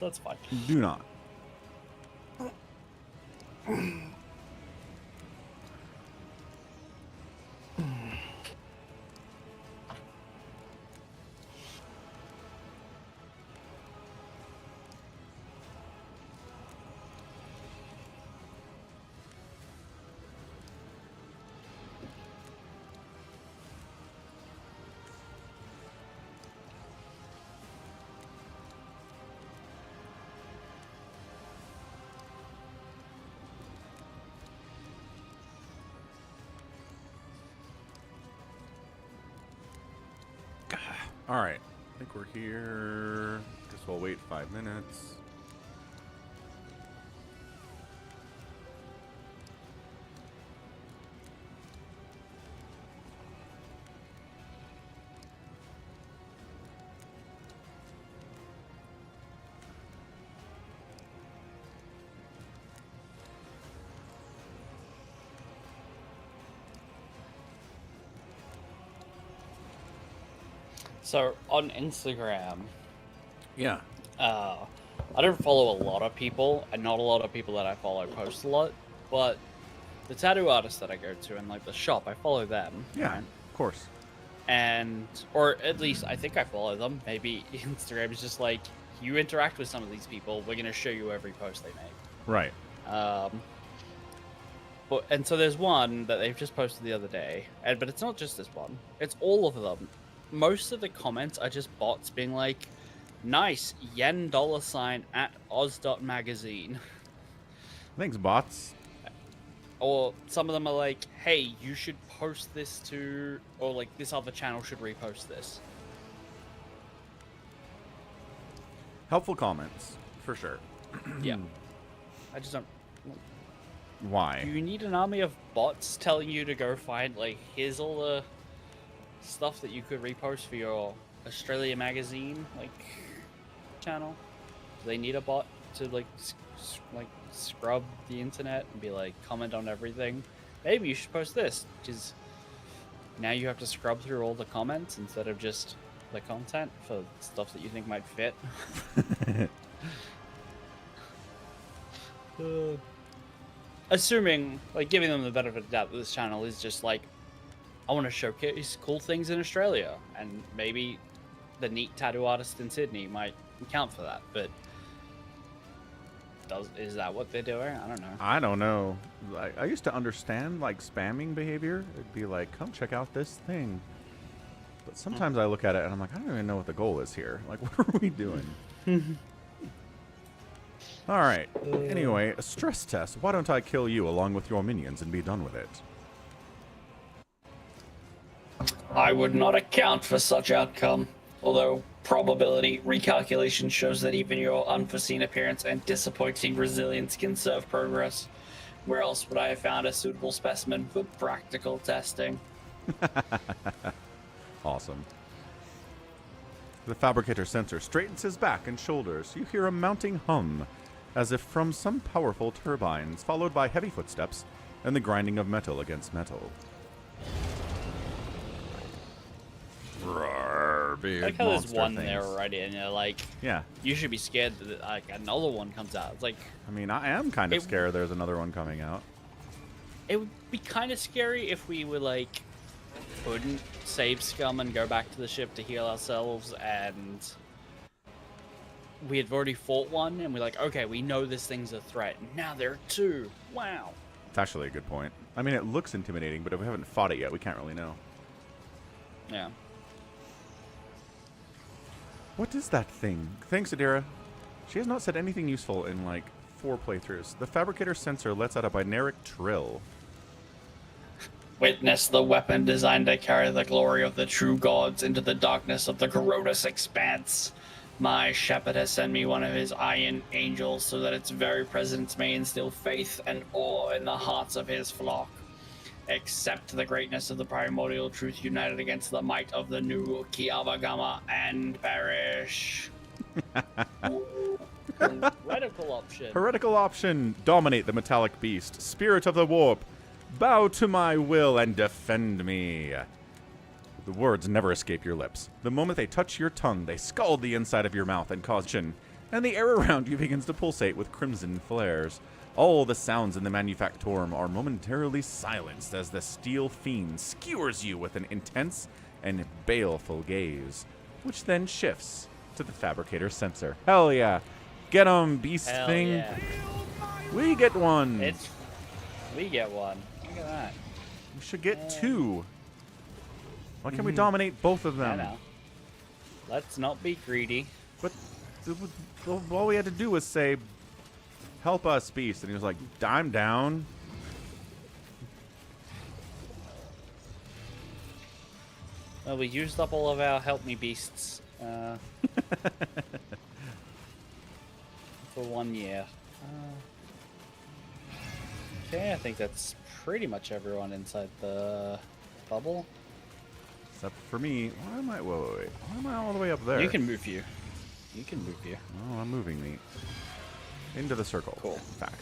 That's fine. Do not. All right. I think we're here. Guess we'll wait 5 minutes. So on Instagram, Yeah. I don't follow a lot of people, and not a lot of people that I follow post a lot, but the tattoo artists that I go to and like the shop, I follow them. Yeah, right? of course. And, or at least I think I follow them. Maybe Instagram is just like, you interact with some of these people, we're going to show you every post they make. Right. And so there's one that they've just posted the other day, but it's not just this one, it's all of them. Most of the comments are just bots being like, nice, yen $ at oz.magazine. Thanks, bots. Or some of them are like, hey, you should post this to, or like this other channel should repost this. Helpful comments, for sure. Yeah. I just don't. Why? Do you need an army of bots telling you to go find, like, here's all the stuff that you could repost for your Australia magazine, like, channel? Do they need a bot to, like, scrub the internet and be like, comment on everything? Maybe you should post this, because now you have to scrub through all the comments instead of just the content for stuff that you think might fit. Assuming, like, giving them the benefit of the doubt that this channel is just like, I want to showcase cool things in Australia, and maybe the neat tattoo artist in Sydney might count for that, but is that what they're doing? I don't know. I don't know. I used to understand, like, spamming behavior. It'd be like, come check out this thing. But sometimes I look at it and I'm like, I don't even know what the goal is here. Like, what are we doing? All right. Anyway, a stress test. Why don't I kill you along with your minions and be done with it? I would not account for such outcome, although probability recalculation shows that even your unforeseen appearance and disappointing resilience can serve progress. Where else would I have found a suitable specimen for practical testing? Awesome. The fabricator sensor straightens his back and shoulders. You hear a mounting hum, as if from some powerful turbines, followed by heavy footsteps and the grinding of metal against metal. Roar, big Like how there's monster one things. there already, and you're like, Yeah. you should be scared that like another one comes out. It's like, I mean, I am kind of scared there's another one coming out. it would be kind of scary if we were like, couldn't save scum and go back to the ship to heal ourselves, and we had already fought one, and we're like, okay, we know this thing's a threat. Now there are two. Wow. It's actually a good point. I mean, it looks intimidating, but if we haven't fought it yet, we can't really know. Yeah. What is that thing? Thanks, Adira. She has not said anything useful in, like, 4 playthroughs. The fabricator sensor lets out a binaric trill. Witness the weapon designed to carry the glory of the true gods into the darkness of the Corrodus expanse. My shepherd has sent me one of his iron angels so that its very presence may instill faith and awe in the hearts of his flock. Accept the greatness of the primordial truth united against the might of the new Kiavagama and perish. Heretical option. Heretical option. Dominate the metallic beast. Spirit of the warp. Bow to my will and defend me. The words never escape your lips. The moment they touch your tongue, they scald the inside of your mouth and cause chin. and the air around you begins to pulsate with crimson flares. All the sounds in the manufactorum are momentarily silenced as the steel fiend skewers you with an intense and baleful gaze, which then shifts to the fabricator sensor. Hell yeah. Get 'em, beast Hell thing. yeah. We get one. We get one. Look at that. We should get two. Why can't we dominate both of them? I know. Let's not be greedy. But all we had to do was say, help us, beast. And he was like, I'm down. Well, we used up all of our help me beasts for 1 year. Okay, I think that's pretty much everyone inside the bubble. Except for me. Why am I? Wait. Why am I all the way up there? You can move you. You can move you. Oh, I'm moving me into the circle. Cool. Fact.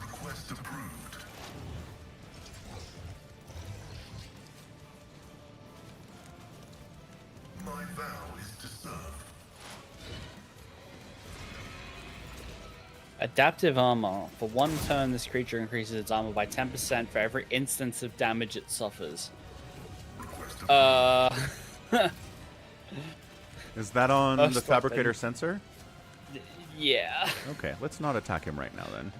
Request approved. My vow is to serve. Adaptive armor. For 1 turn, this creature increases its armor by 10% for every instance of damage it suffers. Is that on First the fabricator weapon. sensor? Yeah. Okay, let's not attack him right now then.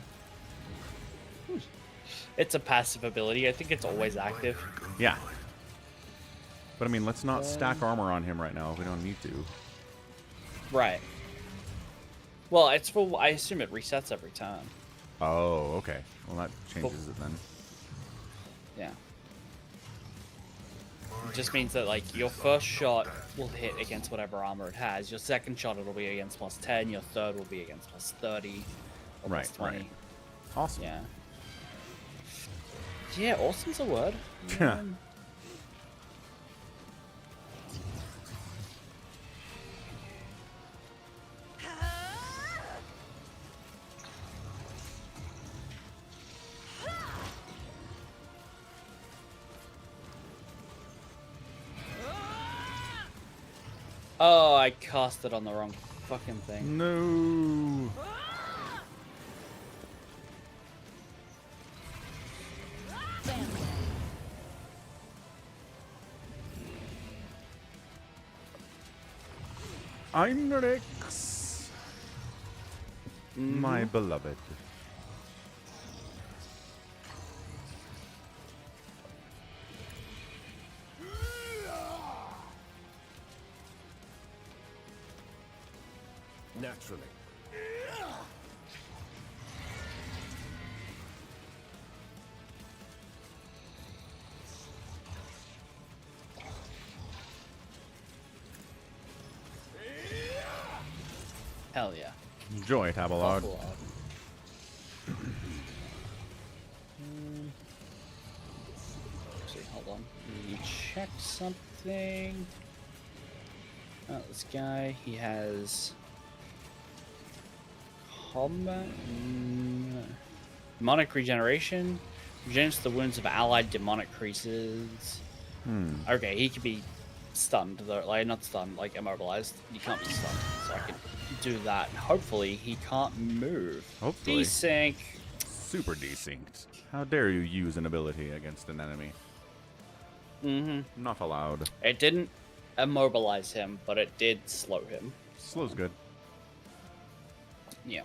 It's a passive ability. I think it's always active. Yeah. But I mean, let's not stack armor on him right now if we don't need to. Right. Well, it's for. I assume it resets every turn. Oh, okay. Well, that changes it then. Yeah. It just means that, like, your first shot will hit against whatever armor it has. Your second shot, it'll be against plus 10. Your third will be against plus 30. Or Right, plus 20. right. Awesome. Yeah. Yeah, awesome's a word. Yeah. Oh, I cast it on the wrong fucking thing. No. Heinrichs, my beloved. Naturally. Hell yeah. Enjoy, Tabalog. Buffalo. Actually, hold on. Let me check something. Oh, this guy, he has combat demonic regeneration, regenerates the wounds of allied demonic creatures. Okay, he could be stunned though, like not stunned, like immobilized. You can't be stunned, so I can do that. Hopefully, he can't move. Hopefully. Desync. Super desynced. How dare you use an ability against an enemy? Mm-hmm. Not allowed. It didn't immobilize him, but it did slow him. Slow's good. Yeah.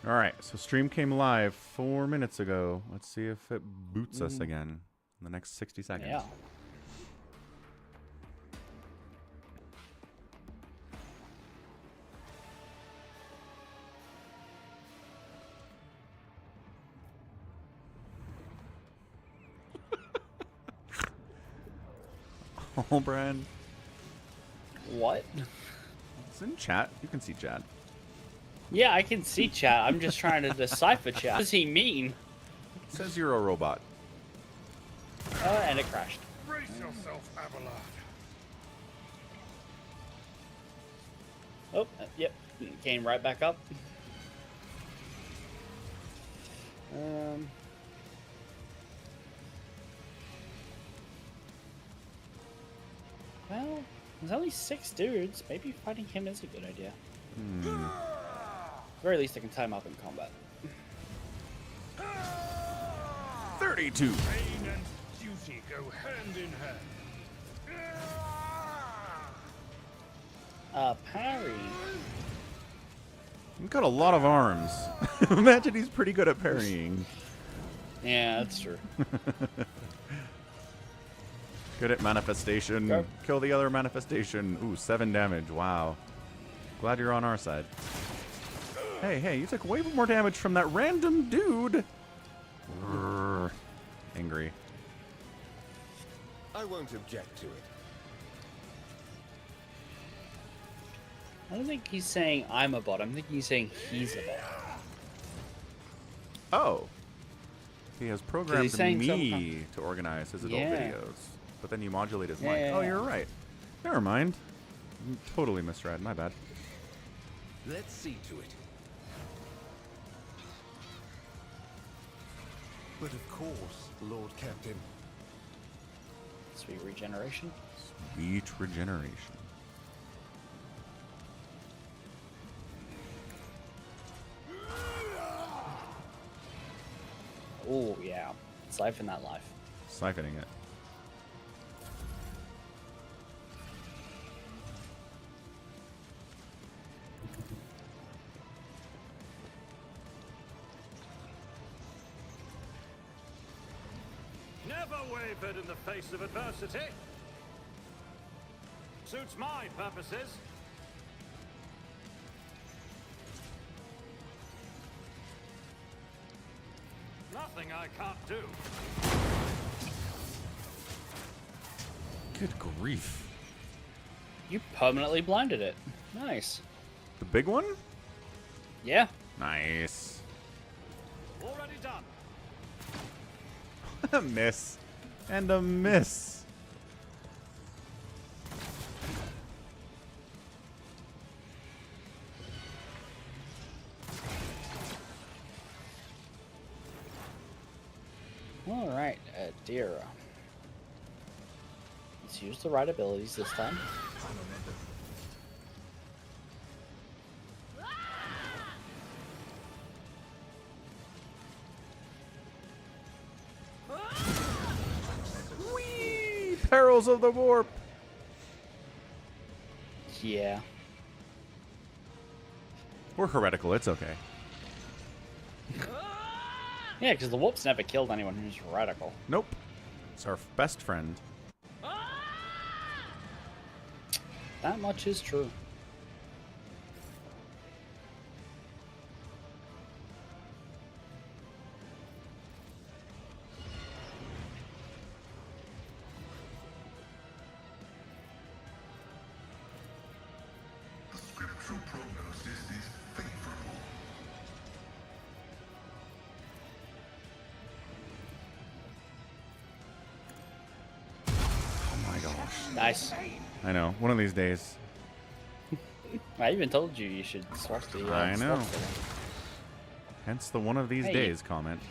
All right, so stream came live 4 minutes ago. Let's see if it boots us again in the next 60 seconds. Yeah. Oh, Brad. What? It's in chat. You can see chat. Yeah, I can see chat. I'm just trying to decipher chat. What does he mean? It says you're a robot. And it crashed. Brace yourself, Abelard. Oh, yep. Came right back up. Well, there's only 6 dudes. Maybe fighting him is a good idea. At the very least, I can tie him up in combat. 32. Pain and duty go hand in hand. Parry. He's got a lot of arms. Imagine he's pretty good at parrying. Yeah, that's true. Good at manifestation. Go. Kill the other manifestation. Ooh, 7 damage. Wow. Glad you're on our side. Hey, you took way more damage from that random dude. Grrr. Angry. I won't object to it. I don't think he's saying I'm a bot. I'm thinking he's saying he's a bot. Oh. He has programmed saying me to organize his adult Yeah. videos. But then you modulate his Yeah, mic. yeah, Oh, yeah. you're right. Never mind. Totally misread. My bad. Let's see to it. But of course, Lord Captain. Sweet regeneration. Sweet regeneration. Oh, yeah. Siphon that life. Siphoning it. Never wavered in the face of adversity. Suits my purposes. Nothing I can't do. Good grief. You permanently blinded it. Nice. The big one? Yeah. Nice. Already done. A miss. And a miss. Alright, dear. Let's use the right abilities this time. Whee! Perils of the warp. Yeah. We're heretical. It's okay. Yeah, because the whoops never killed anyone who's radical. Nope. It's our best friend. That much is true. The scriptural prognosis is favorable. Oh my gosh. Nice. I know. One of these days. I even told you you should swap the. I know. swap the- Hence the one of these Hey. days comment.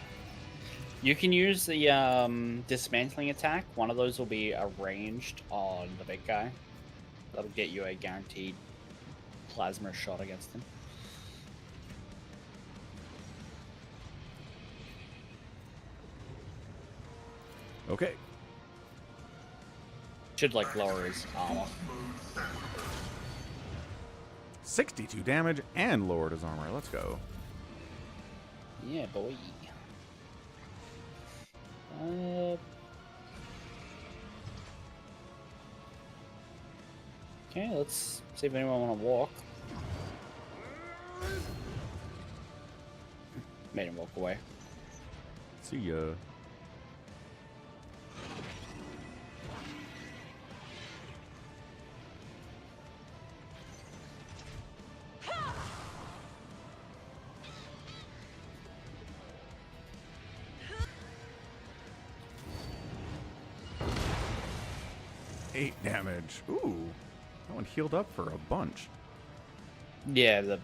You can use the dismantling attack. One of those will be arranged on the big guy. That'll get you a guaranteed plasma shot against him. Okay. Should like lower his armor. 62 damage and lowered his armor. Let's go. Yeah, boy. Okay, let's see if anyone want to walk. Made him walk away. See ya. 8 damage. Ooh. That one healed up for a bunch. Yeah, the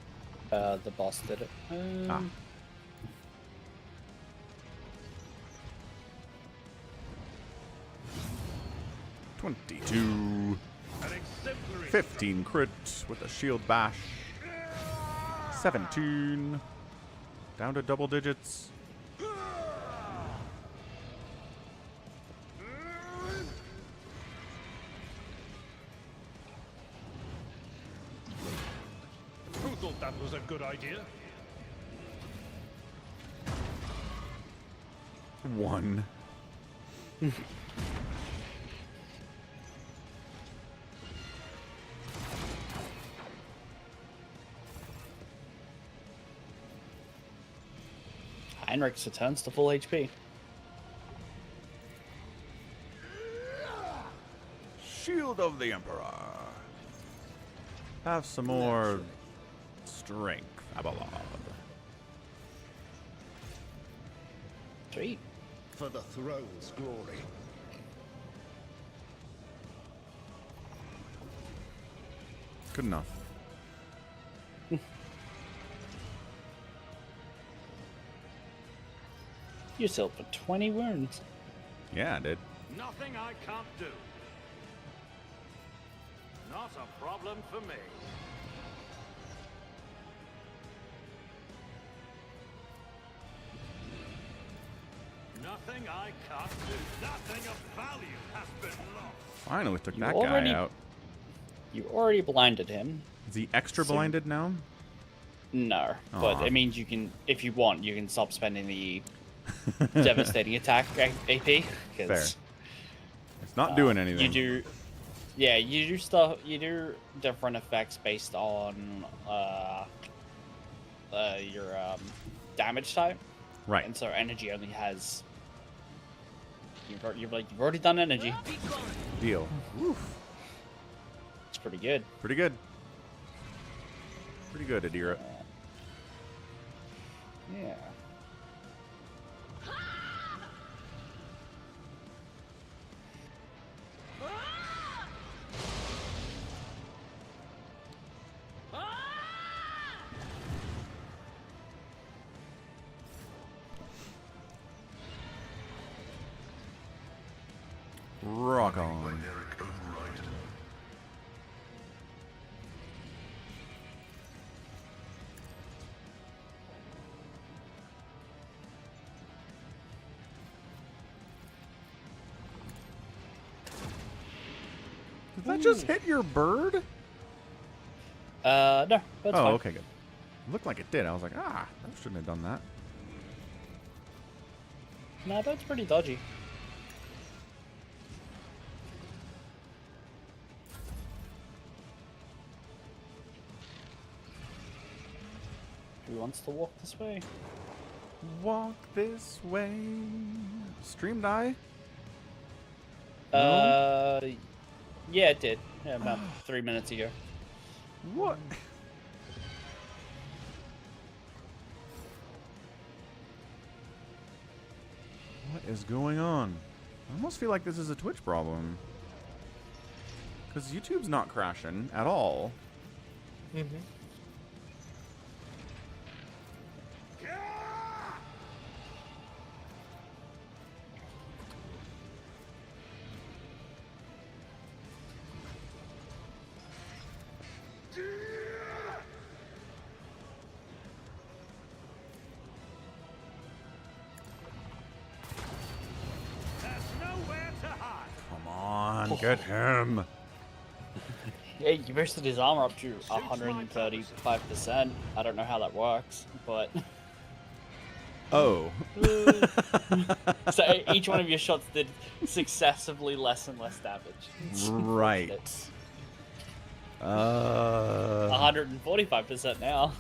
boss did it. Ah. $22. An exemplary 15 crit with a shield bash. 17. Down to double digits. Who thought that was a good idea? 1. Heinrich returns to full HP. Shield of the Emperor. Have some more strength, Abelard. Sweet. For the throne's glory. Good enough. You still put 20 wounds. Yeah, I did. Nothing I can't do. Not a problem for me. Nothing I can't do. Nothing of value has been lost. Finally took You that already- guy out. You already blinded him. Is he extra blinded now? No, but Aw. it means you can, if you want, you can stop spending the devastating attack AP. Fair. 'Cause, It's not doing anything. You do, yeah, you do stuff. You do different effects based on your damage type, Right. and so energy only has. You've already done energy. Deal. It's pretty good. Pretty good. Pretty good, Adira. Yeah. Rock on. Eric override. Did that just hit your bird? No, that's Oh, fine. okay, good. It looked like it did. I was like, that shouldn't have done that. No, that's pretty dodgy. Who wants to walk this way? Walk this way. Stream die? Yeah, it did. Yeah, about 3 minutes ago. What? What is going on? I almost feel like this is a Twitch problem. Because YouTube's not crashing at all. There's nowhere to hide. Come on, get him. Yeah, you boosted his armor up to 135%. I don't know how that works, but Oh. so each one of your shots did successively less and less damage. Right. 145% now.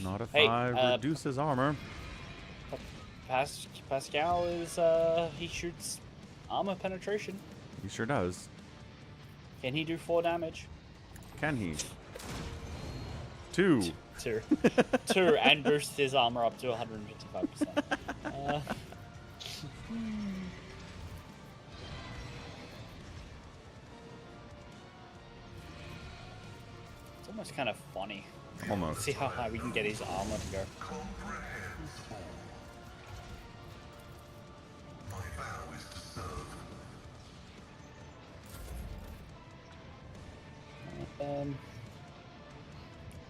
Not if Hey, I reduce his armor. Pascal is he shoots armor penetration. He sure does. Can he do 4 damage? Can he? 2. 2. 2 and boost his armor up to 155%. Almost kind of funny. Almost. See how high we can get his armor to go.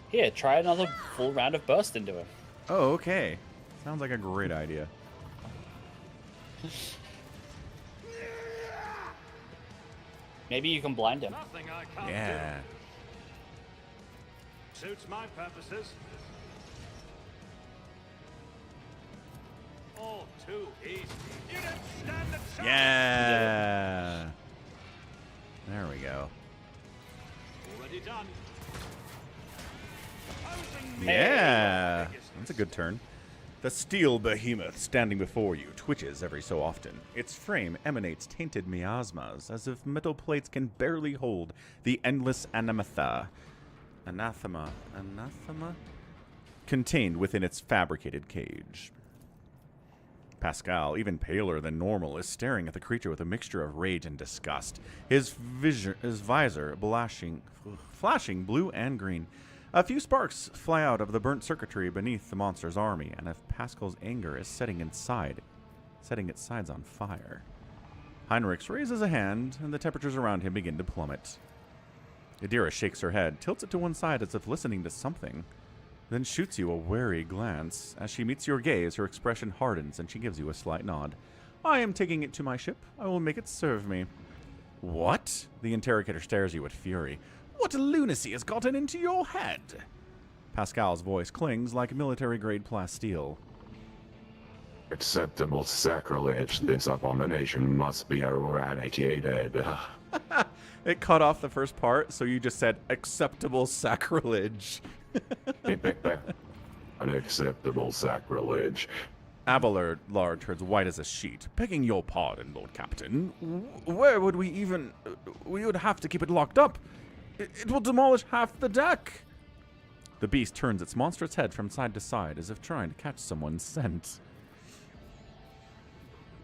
Here, try another full round of burst into him. Oh, okay. Sounds like a great idea. Maybe you can blind him. Nothing I can't Yeah. do. Suits my purposes. All too easy. You didn't stand a chance. Yeah. There we go. Already done. Opposing me. Yeah. That's a good turn. The steel behemoth standing before you twitches every so often. Its frame emanates tainted miasmas, as if metal plates can barely hold the endless anathema contained within its fabricated cage. Pascal, even paler than normal, is staring at the creature with a mixture of rage and disgust. His visor flashing blue and green. A few sparks fly out of the burnt circuitry beneath the monster's army, and if Pascal's anger is setting its sides on fire. Heinrichs raises a hand, and the temperatures around him begin to plummet. Adira shakes her head, tilts it to one side as if listening to something, then shoots you a wary glance. As she meets your gaze, her expression hardens, and she gives you a slight nod. I am taking it to my ship. I will make it serve me. What? The interrogator stares you with fury. What lunacy has gotten into your head? Pascal's voice clings like military-grade plasteel. Acceptable sacrilege. This abomination must be eradicated. It cut off the first part, so you just said acceptable sacrilege. Unacceptable sacrilege. Abelard turns white as a sheet. Begging your pardon, Lord Captain. Where would we even... We would have to keep it locked up. It will demolish half the deck. The beast turns its monstrous head from side to side as if trying to catch someone's scent.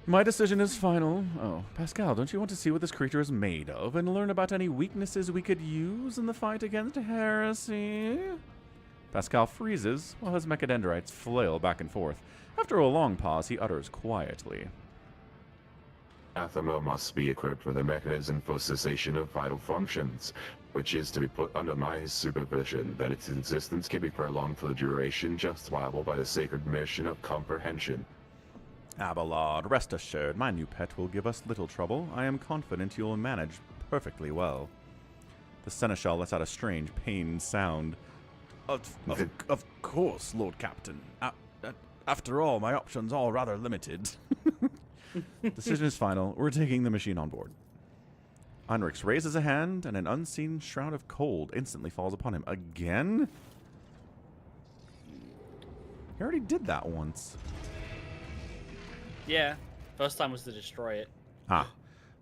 My decision is final. Oh, Pascal, don't you want to see what this creature is made of and learn about any weaknesses we could use in the fight against heresy? Pascal freezes while his mechadendrites flail back and forth. After a long pause, he utters quietly. Athema must be equipped with a mechanism for cessation of vital functions, which is to be put under my supervision, that its existence can be prolonged for the duration justifiable by the sacred mission of comprehension. Abelard, rest assured, my new pet will give us little trouble. I am confident you'll manage perfectly well. The seneschal lets out a strange, pained sound. Of course, Lord Captain. After all, my options are rather limited. Decision is final. We're taking the machine on board. Heinrichs raises a hand, and an unseen shroud of cold instantly falls upon him. Again? He already did that once. Yeah. First time was to destroy it. Ah.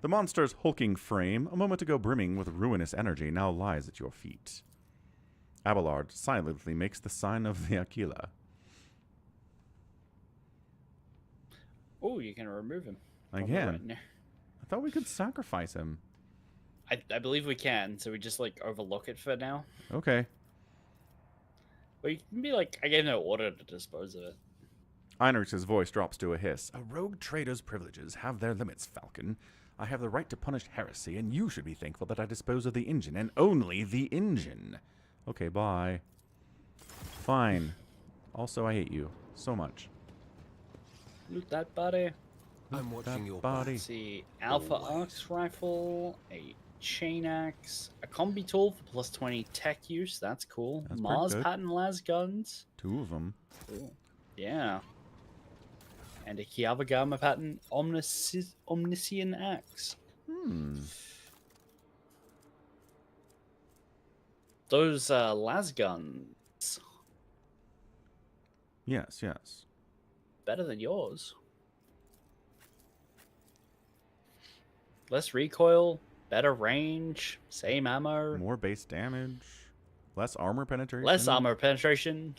The monster's hulking frame, a moment ago brimming with ruinous energy, now lies at your feet. Abelard silently makes the sign of the Aquila. Oh, you can remove him. Again? Right now. I thought we could sacrifice him. I believe we can, so we just, like, overlook it for now. Okay. But you can be like, I gave no order to dispose of it. Heinrich's voice drops to a hiss. A rogue trader's privileges have their limits, Falcon. I have the right to punish heresy, and you should be thankful that I dispose of the engine, and only the engine. Okay, bye. Fine. Also, I hate you so much. Loot that body. I'm watching your body. Let's see. Alpha Arcs Rifle, a Chain Axe, a Combi Tool for plus 20 tech use. That's cool. That's pretty Mars good. Pattern Las Guns. 2 of them. Cool. Yeah. And a Kiavagama Pattern Omniscient Axe. Those las guns, Yes. better than yours. Less recoil, better range, same ammo, More base damage. Less armor penetration. less armor penetration.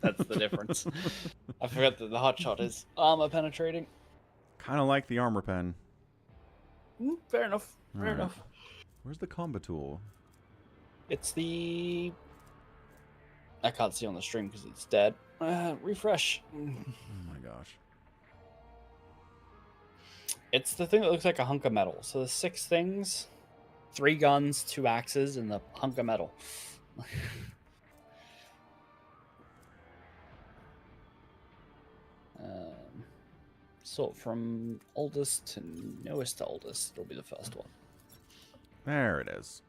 That's the difference. I forgot that the hotshot is armor penetrating. Kind of like the armor pen. Fair enough. Fair Alright. enough. Where's the combo tool? It's the... I can't see on the stream because it's dead. Refresh. Oh my gosh. It's the thing that looks like a hunk of metal. So there's 6 things. 3 guns, 2 axes, and the hunk of metal. Sort from oldest to newest to oldest. It'll be the first one. There it is.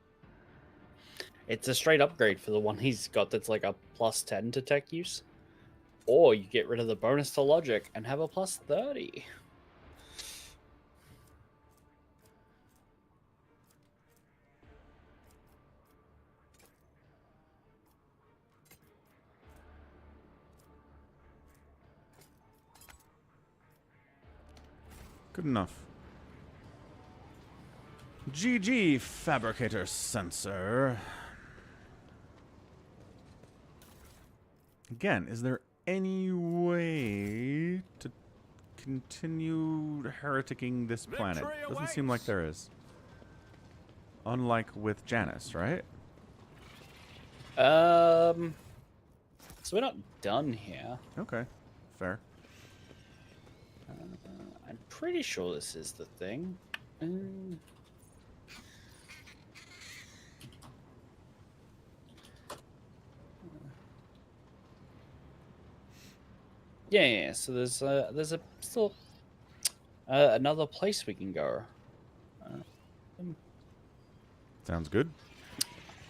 It's a straight upgrade for the one he's got that's like a +10 to tech use. Or you get rid of the bonus to logic and have a +30. Good enough. GG, Fabricator Sensor. Again, is there any way to continue hereticking this planet? Victory Doesn't seem like awaits. there is. Unlike with Janice, right? So we're not done here. Okay, fair. I'm pretty sure this is the thing. Yeah. So there's a still another place we can go. Sounds good.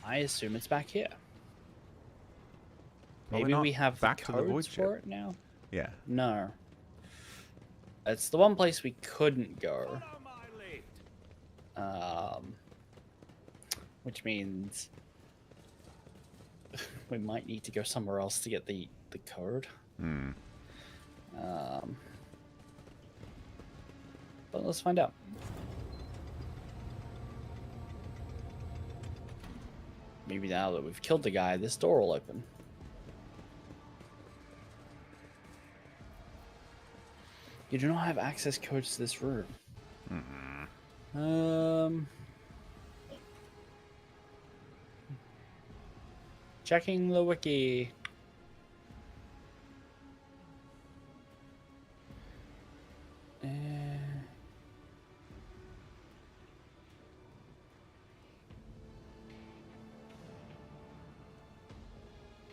I assume it's back here. Probably Maybe not we have back the to the void codes ship. for it now. Yeah. No. It's the one place we couldn't go. Follow my lead. Which means we might need to go somewhere else to get the code. Hmm. But let's find out. Maybe now that we've killed the guy, this door will open. You do not have access codes to this room. Checking the wiki.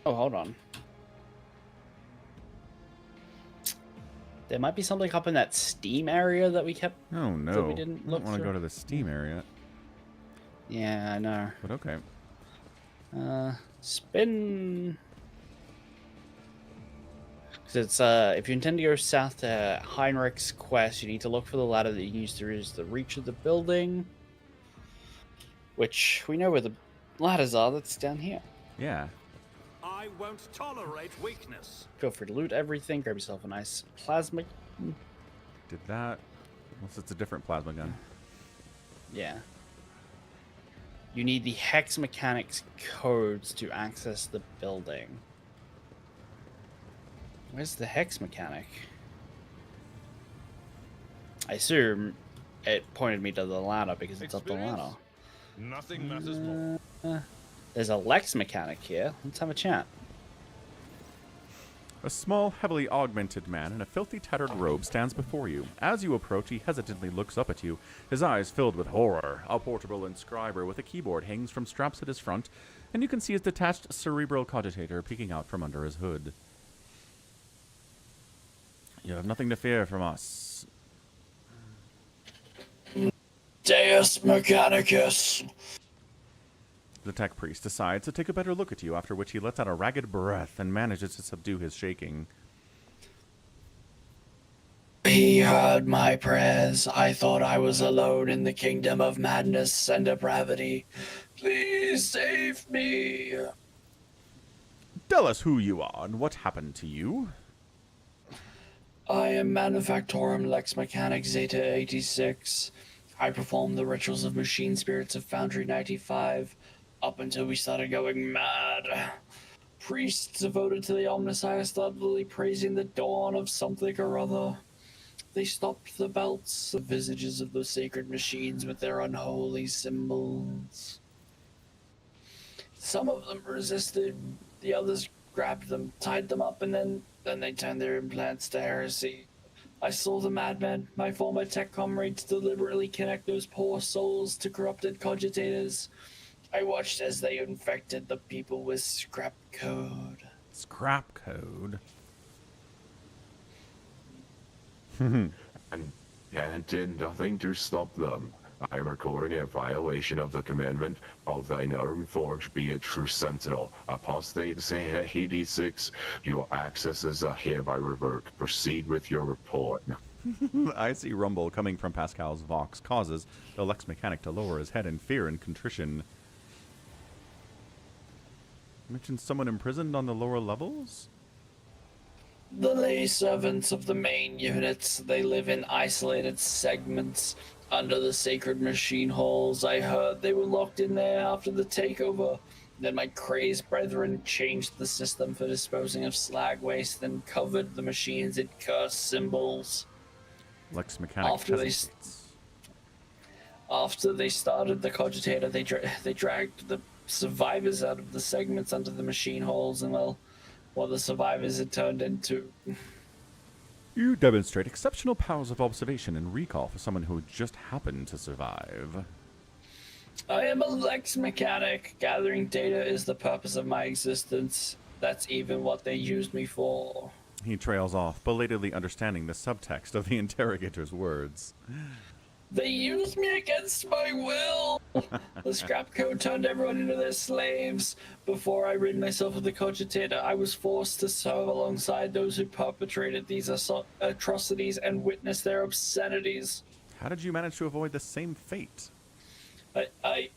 Oh, hold on. There might be something up in that Steam area that we kept. Oh no. we didn't I look don't want to through. go to the Steam area, Yeah, I know. but okay. Spin. Because it's if you intend to go south to Heinrich's quest, you need to look for the ladder that you can use to reach the reach of the building. Which we know where the ladders are. That's down here. Yeah. I won't tolerate weakness. Feel free to loot everything. Grab yourself a nice plasma. Did that. Unless it's a different plasma gun. Yeah. You need the hex mechanics codes to access the building. Where's the hex mechanic? I assume it pointed me to the ladder because it's up the Experience? ladder. Nothing matters more. There's a Lex mechanic here. Let's have a chat. A small, heavily augmented man in a filthy, tattered robe stands before you. As you approach, he hesitantly looks up at you, his eyes filled with horror. A portable inscriber with a keyboard hangs from straps at his front, and you can see his detached cerebral cogitator peeking out from under his hood. You have nothing to fear from us. Deus Mechanicus. The tech priest decides to take a better look at you, after which he lets out a ragged breath and manages to subdue his shaking. He heard my prayers. I thought I was alone in the kingdom of madness and depravity. Please save me. Tell us who you are and what happened to you. I am Manufactorum Lex Mechanic Zeta 86. I perform the rituals of machine spirits of Foundry 95 up until we started going mad. Priests devoted to the Omnissiah started really praising the dawn of something or other. They stopped the belts, the visages of the sacred machines with their unholy symbols. Some of them resisted, the others grabbed them, tied them up, and then they turned their implants to heresy. I saw the madmen, my former tech comrades, deliberately connect those poor souls to corrupted cogitators. I watched as they infected the people with scrap code. Scrap code. And did nothing to stop them. I am recording a violation of the commandment of thine arm forge be a true sentinel. Apostate say 86. Your accesses are hereby revoked. Proceed with your report. The icy rumble coming from Pascal's Vox causes the Lex Mechanic to lower his head in fear and contrition. Mentioned someone imprisoned on the lower levels? The lay servants of the main units, they live in isolated segments under the sacred machine halls. I heard they were locked in there after the takeover. Then my crazed brethren changed the system for disposing of slag waste and covered the machines in cursed symbols. Lex Mechanic hesitates. After they started the cogitator, they dragged the survivors out of the segments under the machine halls, and well, the survivors had turned into... You demonstrate exceptional powers of observation and recall for someone who just happened to survive. I am a Lex Mechanic. Gathering data is the purpose of my existence. That's even what they used me for. He trails off, belatedly understanding the subtext of the interrogator's words. They used me against my will. The scrap code turned everyone into their slaves. Before I rid myself of the cogitator, I was forced to serve alongside those who perpetrated these atrocities and witness their obscenities. How did you manage to avoid the same fate? I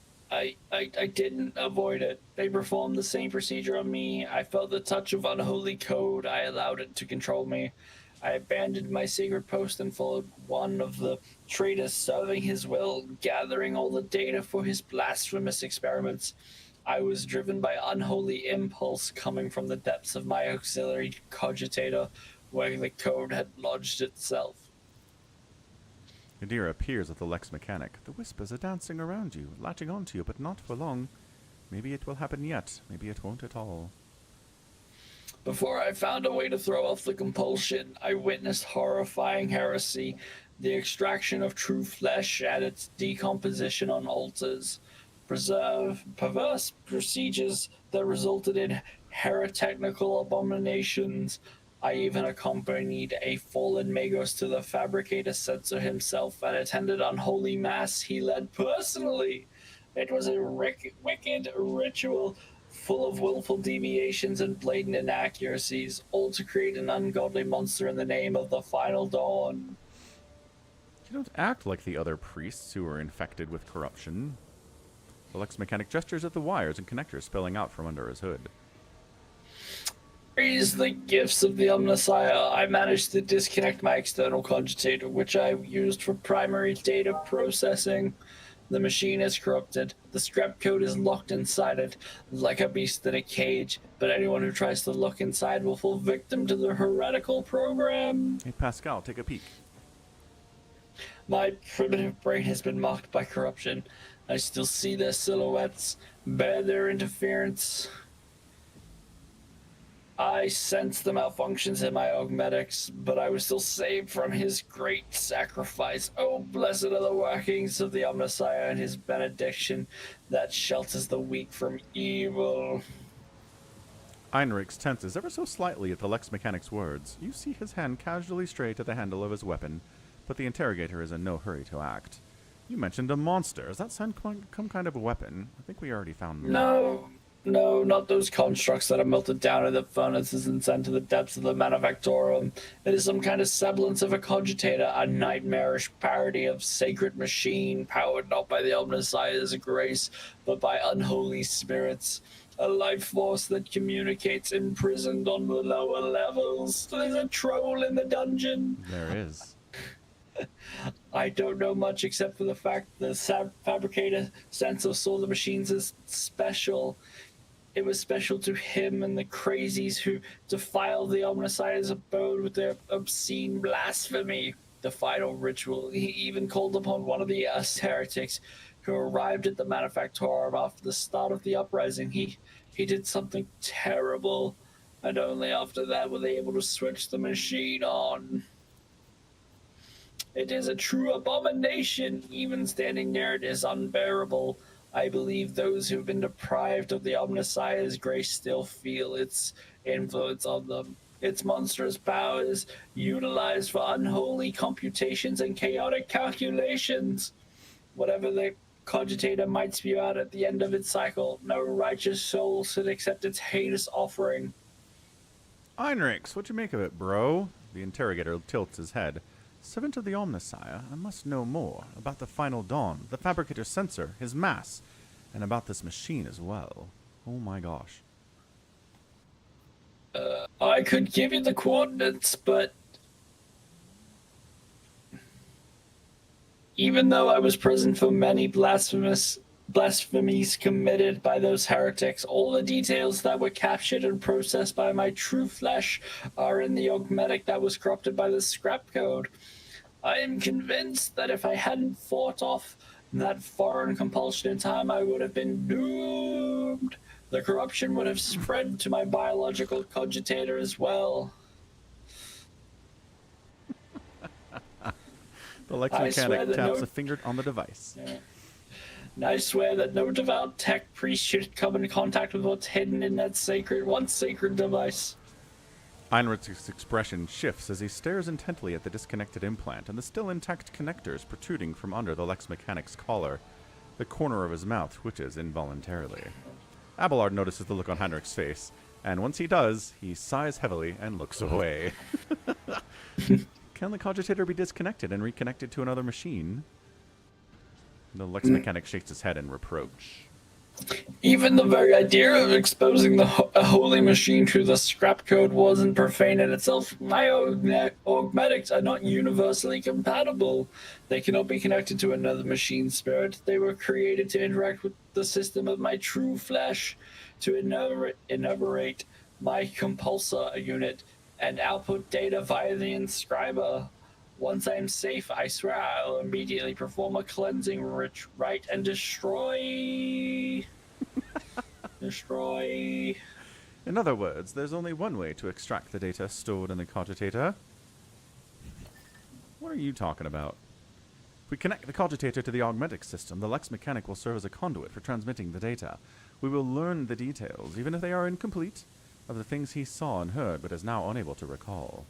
didn't avoid it. They performed the same procedure on me. I felt the touch of unholy code. I allowed it to control me. I abandoned my sacred post and followed one of the traitors serving his will, gathering all the data for his blasphemous experiments. I was driven by unholy impulse coming from the depths of my auxiliary cogitator, where the code had lodged itself. Yadira appears at the Lex Mechanic. The whispers are dancing around you, latching onto you, but not for long. Maybe it will happen yet. Maybe it won't at all. Before I found a way to throw off the compulsion, I witnessed horrifying heresy, the extraction of true flesh and its decomposition on altars, perverse procedures that resulted in heretical abominations. I even accompanied a fallen Magos to the fabricator censor himself and attended unholy mass he led personally. It was a wicked ritual full of willful deviations and blatant inaccuracies, all to create an ungodly monster in the name of the final dawn. You don't act like the other priests who were infected with corruption. The Lex Mechanic gestures at the wires and connectors spilling out from under his hood. Praise the gifts of the Omnissiah, I managed to disconnect my external cogitator, which I used for primary data processing. The machine is corrupted. The scrap code is locked inside it, like a beast in a cage. But anyone who tries to look inside will fall victim to the heretical program. Hey, Pascal, take a peek. My primitive brain has been mocked by corruption. I still see their silhouettes, bear their interference. I sensed the malfunctions in my augmetics, but I was still saved from his great sacrifice. Oh, blessed are the workings of the Omnissiah and his benediction that shelters the weak from evil. Heinrichs tenses ever so slightly at the Lex Mechanic's words. You see his hand casually stray to the handle of his weapon, but the interrogator is in no hurry to act. You mentioned a monster. Does that sound some kind of a weapon? I think we already found them. No, not those constructs that are melted down in the furnaces and sent to the depths of the manufactorum. It is some kind of semblance of a cogitator, a nightmarish parody of sacred machine, powered not by the Omnissiah's grace, but by unholy spirits. A life force that communicates imprisoned on the lower levels. There's a troll in the dungeon. There is. I don't know much except for the fact the fabricator sensor saw the machines as special. It was special to him and the crazies who defiled the Omnissiah's abode with their obscene blasphemy. The final ritual, he even called upon one of the heretics who arrived at the manufactorum after the start of the uprising. He did something terrible, and only after that were they able to switch the machine on. It is a true abomination. Even standing near it is unbearable. I believe those who've been deprived of the Omnissiah's grace still feel its influence on them. Its monstrous powers utilized for unholy computations and chaotic calculations. Whatever the cogitator might spew out at the end of its cycle, no righteous soul should accept its heinous offering. Heinrichs, what you make of it, bro? The interrogator tilts his head. Servant of the Omnissiah, I must know more about the final dawn, the fabricator's sensor, his mass, and about this machine as well. Oh my gosh. I could give you the coordinates, but even though I was present for many blasphemies committed by those heretics, all the details that were captured and processed by my true flesh are in the augmetic that was corrupted by the scrap code. I am convinced that if I hadn't fought off that foreign compulsion in time, I would have been doomed. The corruption would have spread to my biological cogitator as well. The Lex mechanic taps a finger on the device. And I swear that no devout tech priest should come in contact with what's hidden in that once sacred device. Heinrich's expression shifts as he stares intently at the disconnected implant and the still intact connectors protruding from under the Lex mechanic's collar. The corner of his mouth twitches involuntarily. Abelard notices the look on Heinrich's face, and once he does, he sighs heavily and looks away. Can the cogitator be disconnected and reconnected to another machine? The Lex mechanic shakes his head in reproach. Even the very idea of exposing a holy machine to the scrap code wasn't profane in itself. My augmetics are not universally compatible. They cannot be connected to another machine spirit. They were created to interact with the system of my true flesh, to inaugurate my compulsor unit and output data via the inscriber. Once I am safe, I swear I'll immediately perform a cleansing rite and destroy. In other words, there's only one way to extract the data stored in the cogitator. What are you talking about? If we connect the cogitator to the augmetic system, the Lex mechanic will serve as a conduit for transmitting the data. We will learn the details, even if they are incomplete, of the things he saw and heard but is now unable to recall.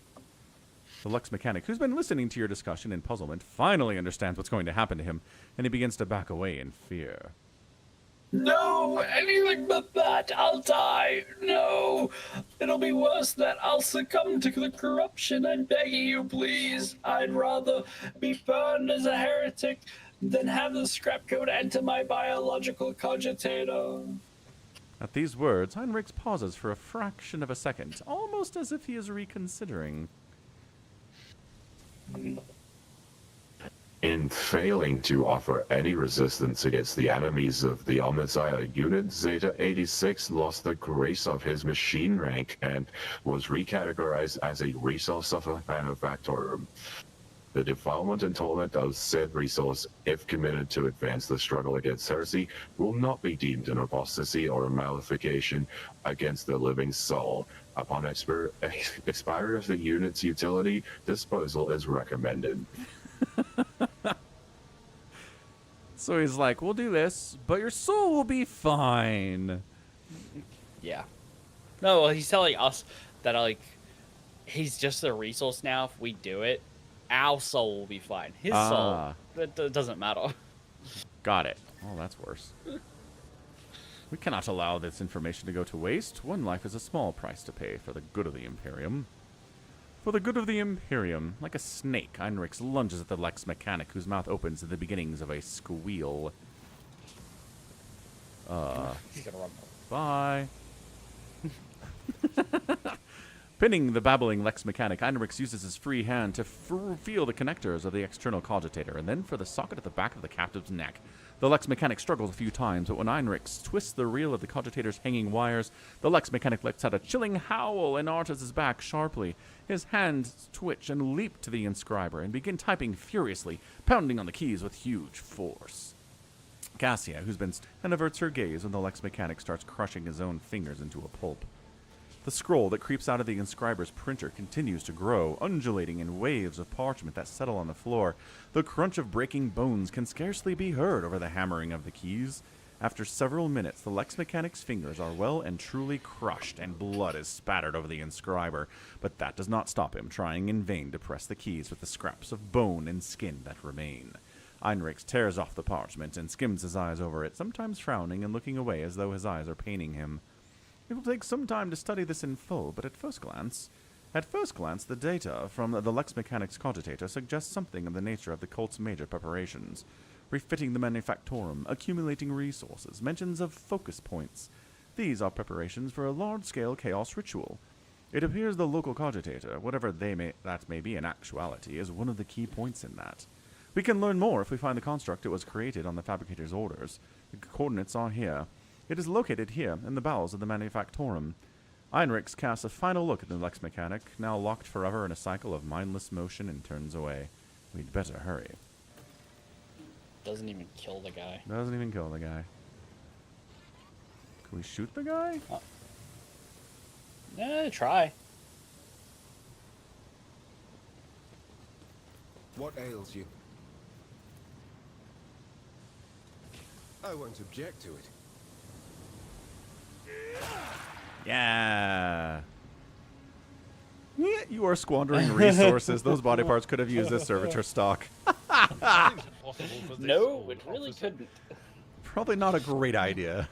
The Lex mechanic, who's been listening to your discussion in puzzlement, finally understands what's going to happen to him, and he begins to back away in fear. No, anything but that. I'll die. No, it'll be worse than that. I'll succumb to the corruption. I'm begging you, please. I'd rather be burned as a heretic than have the scrap code enter my biological cogitator. At these words, Heinrichs pauses for a fraction of a second, almost as if he is reconsidering. In failing to offer any resistance against the enemies of the Omnissiah unit, Zeta 86 lost the grace of his machine rank and was recategorized as a resource of a manufactorum. The defilement and torment of said resource, if committed to advance the struggle against heresy, will not be deemed an apostasy or a malefication against the living soul. Upon expiry of the unit's utility, disposal is recommended. So he's like, we'll do this, but your soul will be fine. Yeah. No, well, he's telling us that, like, he's just a resource now. If we do it, our soul will be fine. His soul, that doesn't matter. Got it. Oh, that's worse. We cannot allow this information to go to waste. One life is a small price to pay for the good of the Imperium. For the good of the Imperium, like a snake, Heinrichs lunges at the Lex mechanic, whose mouth opens at the beginnings of a squeal. He's gonna run. Bye. Pinning the babbling Lex mechanic, Heinrichs uses his free hand to feel the connectors of the external cogitator, and then for the socket at the back of the captive's neck. The Lex mechanic struggles a few times, but when Heinrichs twists the reel of the cogitator's hanging wires, the Lex mechanic lets out a chilling howl and arches his back sharply. His hands twitch and leap to the inscriber and begin typing furiously, pounding on the keys with huge force. Cassia, who's been and averts her gaze when the Lex mechanic starts crushing his own fingers into a pulp. The scroll that creeps out of the inscriber's printer continues to grow, undulating in waves of parchment that settle on the floor. The crunch of breaking bones can scarcely be heard over the hammering of the keys. After several minutes, the Lex mechanic's fingers are well and truly crushed, and blood is spattered over the inscriber, but that does not stop him trying in vain to press the keys with the scraps of bone and skin that remain. Heinrichs tears off the parchment and skims his eyes over it, sometimes frowning and looking away as though his eyes are paining him. It will take some time to study this in full, but at first glance, the data from the Lex Mechanic's cogitator suggests something of the nature of the cult's major preparations. Refitting the manufactorum, accumulating resources, mentions of focus points. These are preparations for a large-scale chaos ritual. It appears the local cogitator, whatever that may be in actuality, is one of the key points in that. We can learn more if we find the construct that was created on the fabricator's orders. The coordinates are here. It is located here, in the bowels of the manufactorum. Heinrichs casts a final look at the Lex Mechanic, now locked forever in a cycle of mindless motion, and turns away. We'd better hurry. Doesn't even kill the guy. Doesn't even kill the guy. Can we shoot the guy? Try. What ails you? I won't object to it. Yeah. You are squandering resources. Those body parts could have used as servitor stock. Nothing's impossible for this No, old it really officer. couldn't. Probably not a great idea.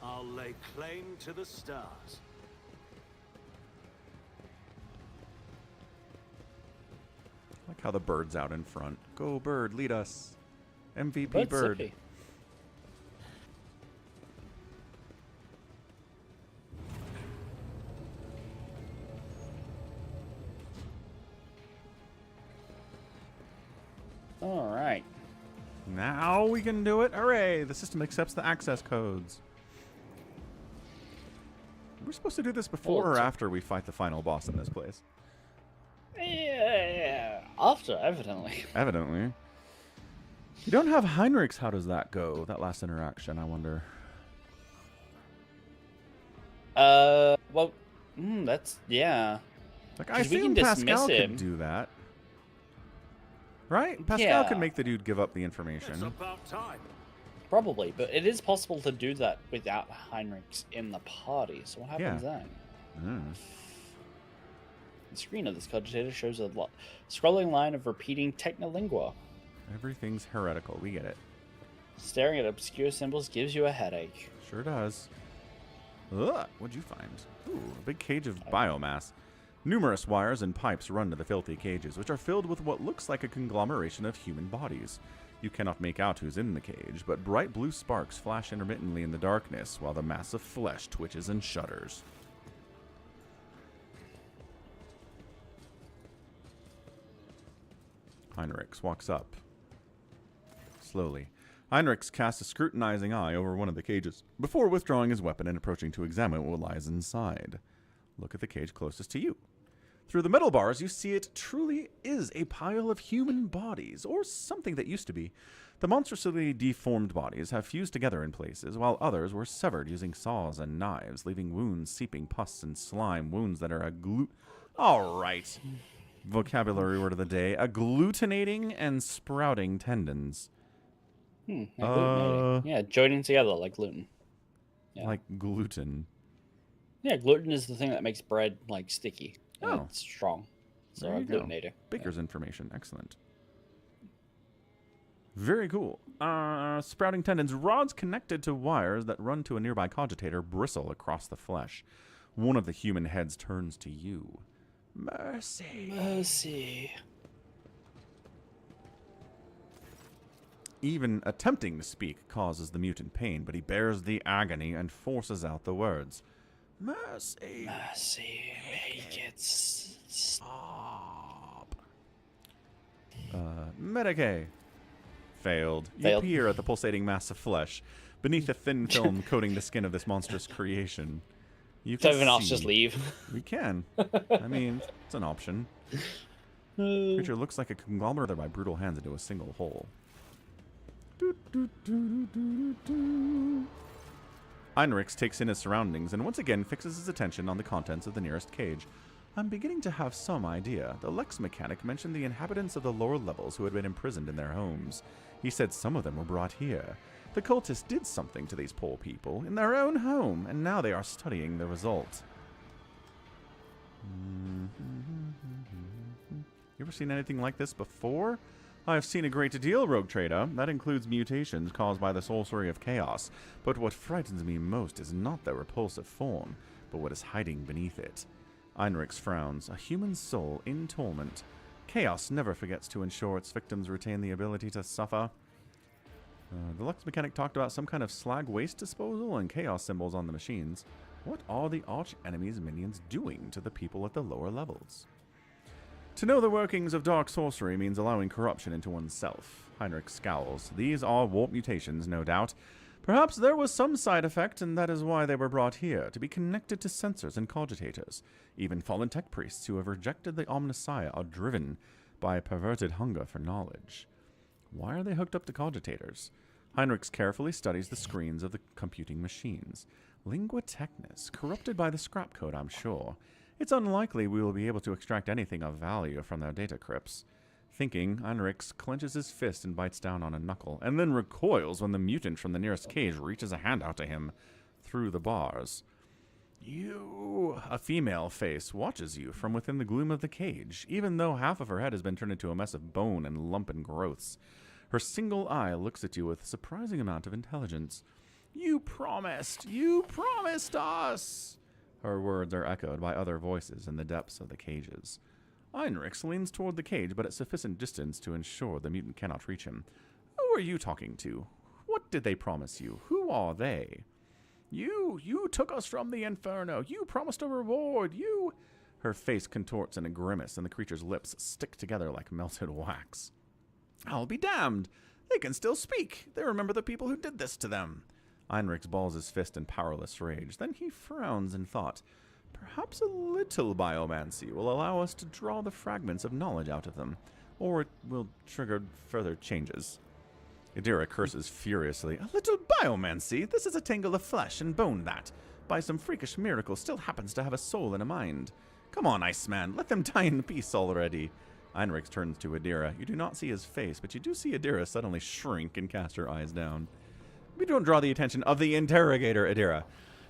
I'll lay claim to the stars. Like how the bird's out in front. Go bird, lead us. MVP But bird. Zippy. All right. Now we can do it. Hooray! The system accepts the access codes. We're supposed to do this before Well, or after we fight the final boss in this place? Yeah, after, evidently. Evidently. You don't have Heinrichs. How does that go? That last interaction, I wonder. Well, that's, yeah. Like, I 'Cause we assume can dismiss Pascal him. could do that. Right? Pascal could Yeah. make the dude give up the It's information. about time. Probably, but it is possible to do that without Heinrichs in the party, so what happens Yeah. then? Mm. The screen of this cogitator shows a scrolling line of repeating technolingua. Everything's heretical. We get it. Staring at obscure symbols gives you a headache. Sure does. Ugh, what'd you find? Ooh, a big cage of biomass. Numerous wires and pipes run to the filthy cages, which are filled with what looks like a conglomeration of human bodies. You cannot make out who's in the cage, but bright blue sparks flash intermittently in the darkness, while the mass of flesh twitches and shudders. Heinrichs walks up. Slowly. Heinrichs casts a scrutinizing eye over one of the cages, before withdrawing his weapon and approaching to examine what lies inside. Look at the cage closest to you. Through the metal bars, you see it truly is a pile of human bodies, or something that used to be. The monstrously deformed bodies have fused together in places, while others were severed using saws and knives, leaving wounds seeping pus and slime, wounds that are All right. Vocabulary word of the day. Agglutinating and sprouting tendons. Agglutinating. Yeah, joining together like gluten. Yeah. Like gluten. Yeah, gluten is the thing that makes bread like sticky. And Oh. it's strong. So There you go. agglutinator. Baker's information. Excellent. Very cool. Sprouting tendons. Rods connected to wires that run to a nearby cogitator bristle across the flesh. One of the human heads turns to you. Mercy. Mercy. Even attempting to speak causes the mutant pain, but he bears the agony and forces out the words. Mercy. Mercy. Make it Stop. Medicae. Failed. You Failed. peer at the pulsating mass of flesh beneath a thin film coating the skin of this monstrous creation. You So can everyone else see- just leave. We can. I mean, it's an option. Creature looks like a conglomerate by brutal hands into a single hole. Heinrichs takes in his surroundings and once again fixes his attention on the contents of the nearest cage. I'm beginning to have some idea. The Lex mechanic mentioned the inhabitants of the lower levels who had been imprisoned in their homes. He said some of them were brought here. The cultists did something to these poor people in their own home, and now they are studying the result. You ever seen anything like this before? I've seen a great deal, Rogue Trader. That includes mutations caused by the sorcery of chaos. But what frightens me most is not their repulsive form, but what is hiding beneath it. Heinrichs frowns, a human soul in torment. Chaos never forgets to ensure its victims retain the ability to suffer. The Lux mechanic talked about some kind of slag waste disposal and chaos symbols on the machines. What are the arch enemy's minions doing to the people at the lower levels? To know the workings of dark sorcery means allowing corruption into oneself. Heinrich scowls. These are warp mutations, no doubt. Perhaps there was some side effect, and that is why they were brought here, to be connected to censors and cogitators. Even fallen tech priests who have rejected the Omnissiah are driven by a perverted hunger for knowledge. Why are they hooked up to cogitators? Heinrichs carefully studies the screens of the computing machines. Lingua Technis, corrupted by the scrap code, I'm sure. It's unlikely we will be able to extract anything of value from their data crypts. Thinking, Heinrichs clenches his fist and bites down on a knuckle, and then recoils when the mutant from the nearest cage reaches a hand out to him through the bars. You... A female face watches you from within the gloom of the cage, even though half of her head has been turned into a mess of bone and lumpen growths. Her single eye looks at you with a surprising amount of intelligence. You promised us! Her words are echoed by other voices in the depths of the cages. Heinrichs leans toward the cage, but at sufficient distance to ensure the mutant cannot reach him. Who are you talking to? What did they promise you? Who are they? You took us from the inferno. You promised a reward. You... Her face contorts in a grimace, and the creature's lips stick together like melted wax. I'll be damned. They can still speak. They remember the people who did this to them. Heinrichs balls his fist in powerless rage. Then he frowns in thought. Perhaps a little biomancy will allow us to draw the fragments of knowledge out of them, or it will trigger further changes. Idira curses furiously. A little biomancy? This is a tangle of flesh and bone that, by some freakish miracle, still happens to have a soul and a mind. Come on, Iceman, let them die in peace already. Heinrichs turns to Idira. You do not see his face, but you do see Idira suddenly shrink and cast her eyes down. We don't draw the attention of the interrogator, Idira.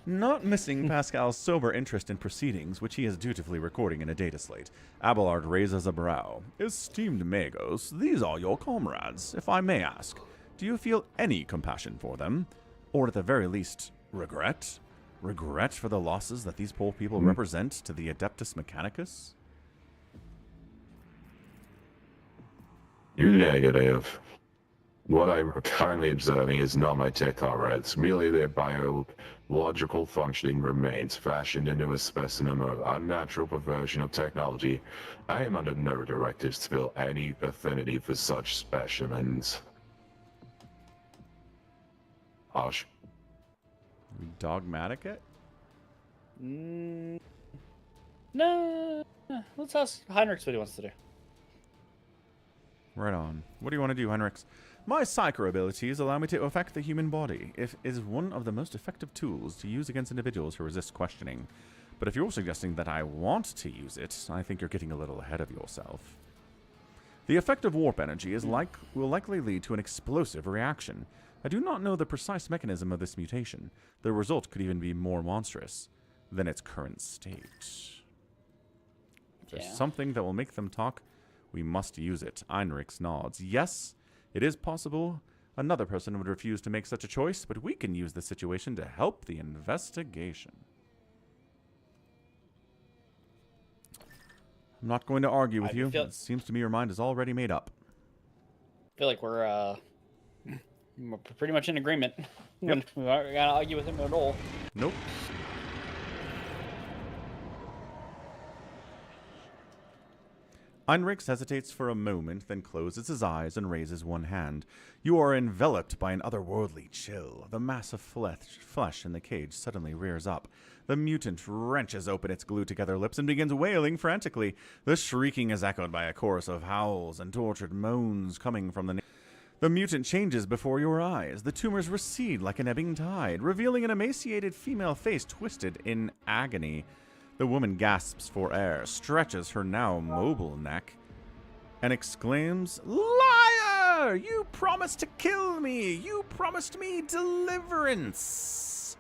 Not missing Pascal's sober interest in proceedings, which he is dutifully recording in a data slate, Abelard raises a brow. Esteemed Magos, these are your comrades, if I may ask. Do you feel any compassion for them? Or at the very least, regret? Regret for the losses that these poor people represent to the Adeptus Mechanicus? Negative. What I'm currently observing is not my tech comrades, merely their biological functioning remains fashioned into a specimen of unnatural perversion of technology. I am under no directives to feel any affinity for such specimens. Osh. We dogmatic it? No. Let's ask Heinrichs what he wants to do. Right on. What do you want to do, Heinrichs? My psycho abilities allow me to affect the human body. It is one of the most effective tools to use against individuals who resist questioning. But if you're suggesting that I want to use it, I think you're getting a little ahead of yourself. The effect of warp energy will likely lead to an explosive reaction. I do not know the precise mechanism of this mutation. The result could even be more monstrous than its current state. If there's something that will make them talk, we must use it. Heinrichs nods. Yes, it is possible another person would refuse to make such a choice, but we can use the situation to help the investigation. I'm not going to argue with you. It seems to me your mind is already made up. I feel like we're pretty much in agreement. Yep. We aren't gonna argue with him at all. Nope. Heinrichs hesitates for a moment, then closes his eyes and raises one hand. You are enveloped by an otherworldly chill. The mass of flesh in the cage suddenly rears up. The mutant wrenches open its glued-together lips and begins wailing frantically. The shrieking is echoed by a chorus of howls and tortured moans coming from the mutant changes before your eyes. The tumors recede like an ebbing tide, revealing an emaciated female face twisted in agony. The woman gasps for air, stretches her now mobile neck, and exclaims, "Liar! You promised to kill me! You promised me deliverance!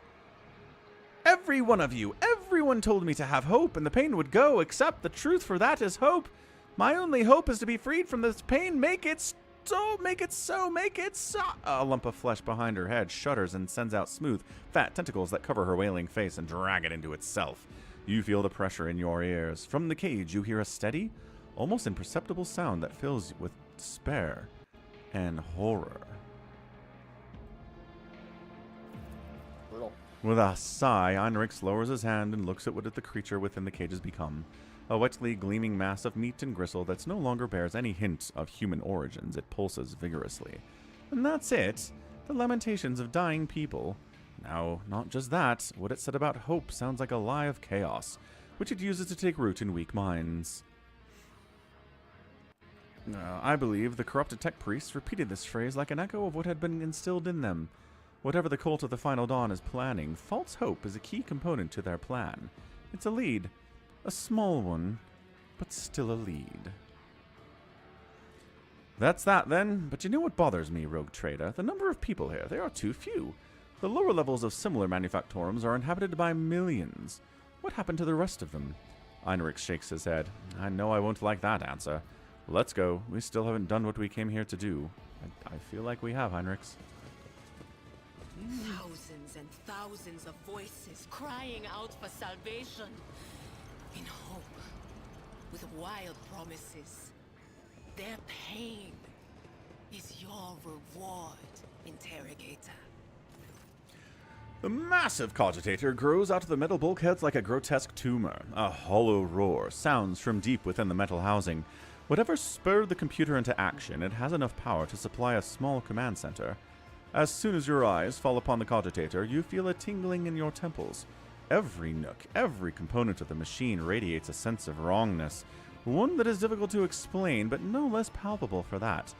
Every one of you, everyone told me to have hope and the pain would go, except the truth for that is hope. My only hope is to be freed from this pain. Make it so, make it so, make it so." A lump of flesh behind her head shudders and sends out smooth, fat tentacles that cover her wailing face and drag it into itself. You feel the pressure in your ears. From the cage, you hear a steady, almost imperceptible sound that fills you with despair and horror. Brutal. With a sigh, Heinrichs lowers his hand and looks at what the creature within the cage has become. A wetly gleaming mass of meat and gristle that no longer bears any hint of human origins. It pulses vigorously. And that's it. The lamentations of dying people. Now, not just that, what it said about hope sounds like a lie of chaos, which it uses to take root in weak minds. I believe the corrupted tech priests repeated this phrase like an echo of what had been instilled in them. Whatever the cult of the Final Dawn is planning, false hope is a key component to their plan. It's a lead. A small one, but still a lead. That's that, then. But you know what bothers me, rogue trader? The number of people here. They are too few. The lower levels of similar manufactorums are inhabited by millions. What happened to the rest of them? Heinrich shakes his head. I know I won't like that answer. Let's go. We still haven't done what we came here to do. I feel like we have, Heinrichs. Thousands and thousands of voices crying out for salvation. In hope. With wild promises. Their pain is your reward, interrogator. The massive cogitator grows out of the metal bulkheads like a grotesque tumor. A hollow roar sounds from deep within the metal housing. Whatever spurred the computer into action, it has enough power to supply a small command center. As soon as your eyes fall upon the cogitator, you feel a tingling in your temples. Every nook, every component of the machine radiates a sense of wrongness, one that is difficult to explain, but no less palpable for that.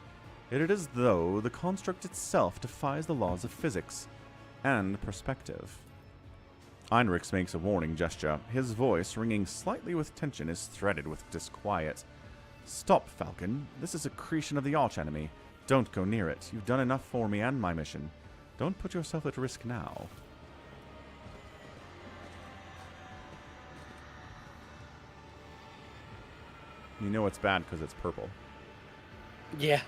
It is as though the construct itself defies the laws of physics and perspective. Heinrichs makes a warning gesture. His voice, ringing slightly with tension, is threaded with disquiet. Stop, Falcon. This is a creation of the archenemy. Don't go near it. You've done enough for me and my mission. Don't put yourself at risk now. You know it's bad because it's purple. Yeah.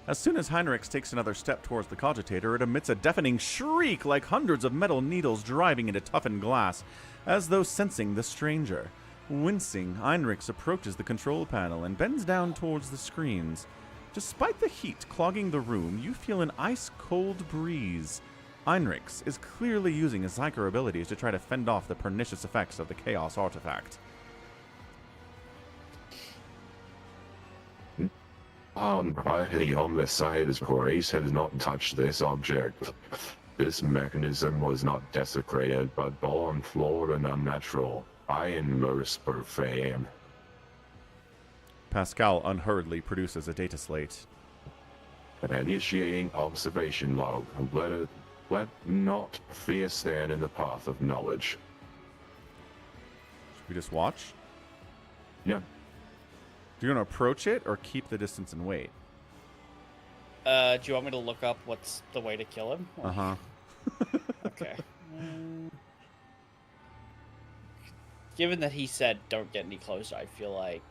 As soon as Heinrichs takes another step towards the cogitator, it emits a deafening shriek like hundreds of metal needles driving into toughened glass, as though sensing the stranger. Wincing, Heinrichs approaches the control panel and bends down towards the screens. Despite the heat clogging the room, you feel an ice-cold breeze. Heinrichs is clearly using his psyker abilities to try to fend off the pernicious effects of the Chaos artifact. Quietly on the side as Grace had not touched this object. This mechanism was not desecrated, but born flawed and unnatural. I immerse profane. Pascal unhurriedly produces a data slate. Initiating observation log. Let not fear stand in the path of knowledge. Should we just watch? Yeah. Do you want to approach it or keep the distance and wait? Do you want me to look up what's the way to kill him? Uh-huh. Okay. Given that he said don't get any closer, I feel like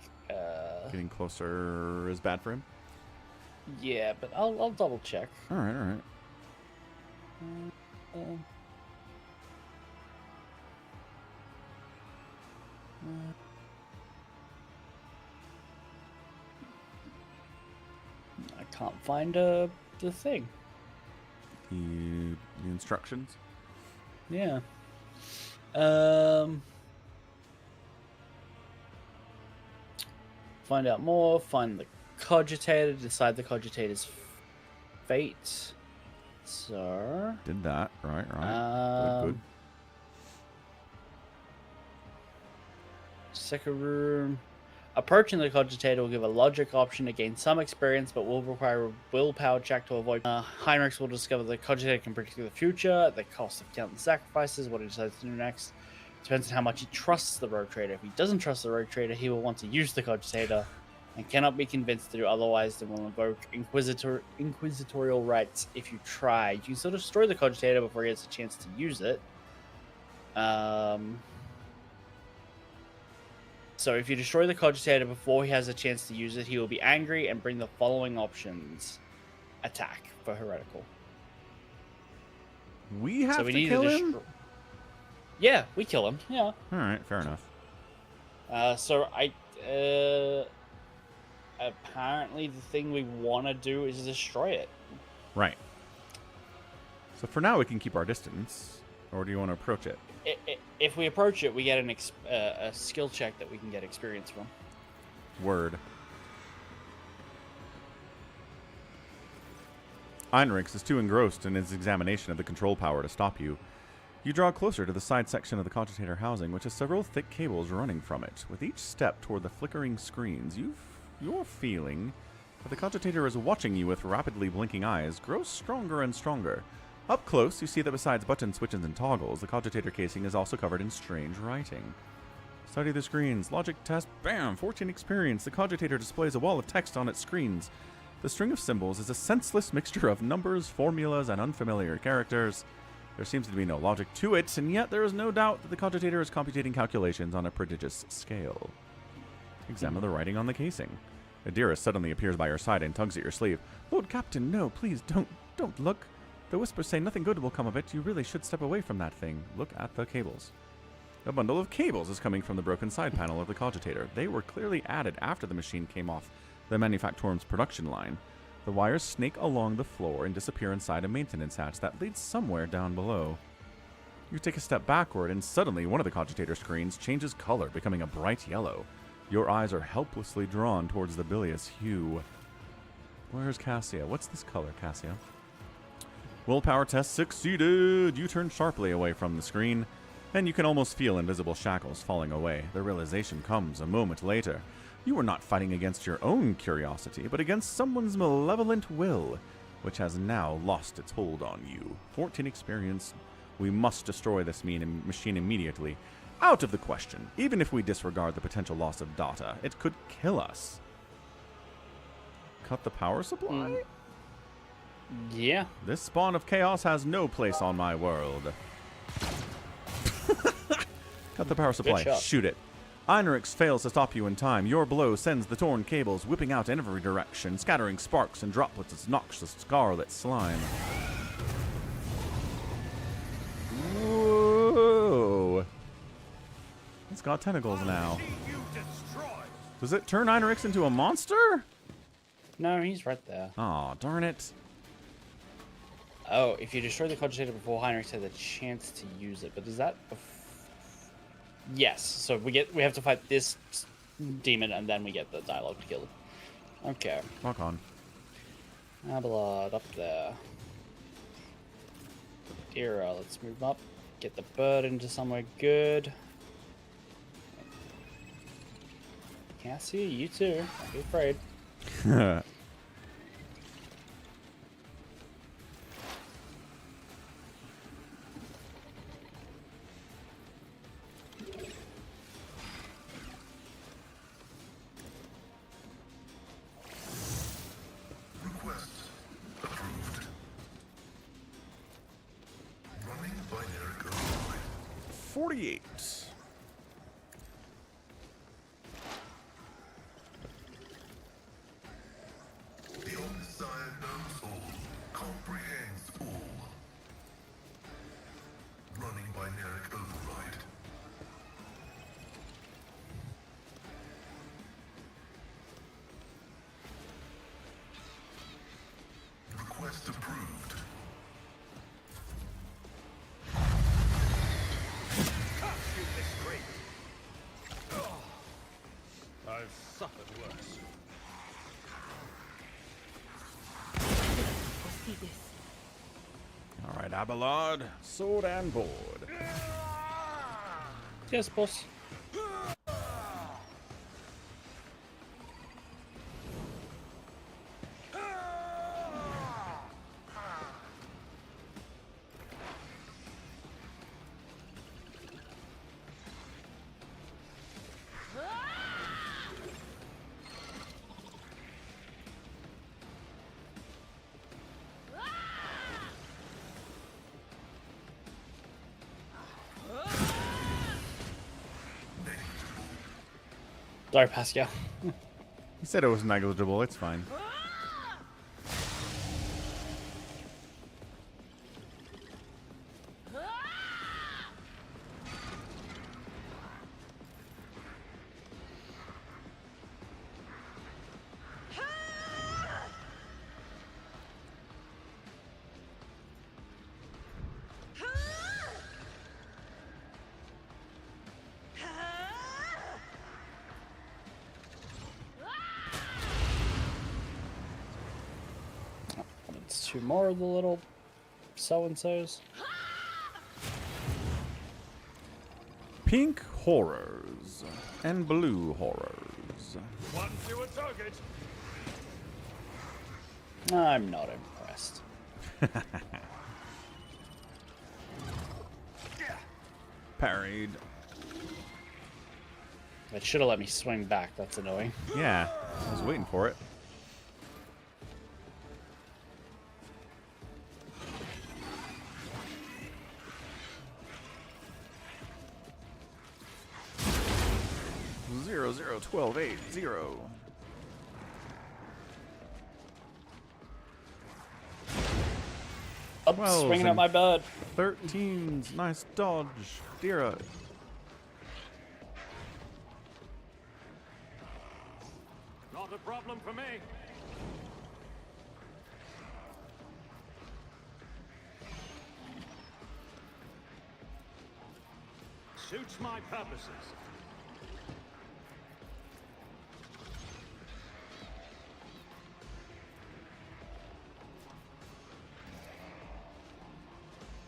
Getting closer is bad for him? yeah, but I'll double check. Alright, alright. I can't find the thing. The instructions? Yeah. Find out more. Find the cogitator. Decide the cogitator's fate. So... Did that. Right. Good. Second room. Approaching the cogitator will give a logic option to gain some experience, but will require a willpower check to avoid. Heinrichs will discover the cogitator can predict the future, at the cost of countless sacrifices. What he decides to do next depends on how much he trusts the rogue trader. If he doesn't trust the rogue trader, he will want to use the cogitator and cannot be convinced to do otherwise than will invoke inquisitorial rights if you try. You can still destroy the cogitator before he gets a chance to use it. So if you destroy the cogitator before he has a chance to use it, he will be angry and bring the following options. Attack for heretical. We have So we to need kill to him? destroy. Yeah, we kill him. Yeah. Alright, fair enough. Apparently the thing we want to do is destroy it. Right. So for now we can keep our distance. Or do you want to approach it? If we approach it, we get a skill check that we can get experience from. Word. Heinrichs is too engrossed in his examination of the control power to stop you. You draw closer to the side section of the cogitator housing, which has several thick cables running from it. With each step toward the flickering screens, you're feeling that the cogitator is watching you with rapidly blinking eyes grows stronger and stronger. Up close, you see that besides button switches and toggles, the cogitator casing is also covered in strange writing. Study the screens. Logic test. Bam! 14 experience. The cogitator displays a wall of text on its screens. The string of symbols is a senseless mixture of numbers, formulas, and unfamiliar characters. There seems to be no logic to it, and yet there is no doubt that the cogitator is computing calculations on a prodigious scale. Examine the writing on the casing. Adira suddenly appears by your side and tugs at your sleeve. Lord Captain, no, please, don't look. The whispers say nothing good will come of it. You really should step away from that thing. Look at the cables. A bundle of cables is coming from the broken side panel of the cogitator. They were clearly added after the machine came off the manufactorum's production line. The wires snake along the floor and disappear inside a maintenance hatch that leads somewhere down below. You take a step backward, and suddenly one of the cogitator screens changes color, becoming a bright yellow. Your eyes are helplessly drawn towards the bilious hue. Where's Cassia? What's this color, Cassia? Willpower test succeeded! You turn sharply away from the screen, and you can almost feel invisible shackles falling away. The realization comes a moment later. You are not fighting against your own curiosity, but against someone's malevolent will, which has now lost its hold on you. 14 experience. We must destroy this machine immediately. Out of the question. Even if we disregard the potential loss of data, it could kill us. Cut the power supply? Yeah. This spawn of chaos has no place on my world. Cut the power supply. Shoot it. Heinrichs fails to stop you in time. Your blow sends the torn cables whipping out in every direction, scattering sparks and droplets of noxious scarlet slime. Whoa. It's got tentacles now. Does it turn Heinrichs into a monster? No, he's right there. Aw, darn it. Oh, if you destroy the cogitator before Heinrichs has a chance to use it, but is that... Yes, so we have to fight this demon, and then we get the dialogue to kill him. Okay. Rock on. Blood up there. Era, let's move up. Get the bird into somewhere good. Cassie, you too. Don't be afraid. Request approved. Running binary code. 48. The Omniscient knows all, comprehends all. Running binary override. Request approved. Curse you, suffered worse. Foresee this. All right, Abelard, sword and board. Yes, boss. Sorry, Pascal. He said it was negligible. It's fine. It's two more of the little so-and-sos. Pink horrors and blue horrors. One fewer target. I'm not impressed. Parried. It should have let me swing back. That's annoying. Yeah, I was waiting for it. Zero, 12, 8, 0. Up, Twelves swinging at and my bird. 13s. Nice dodge. Dira. Not a problem for me. Suits my purposes.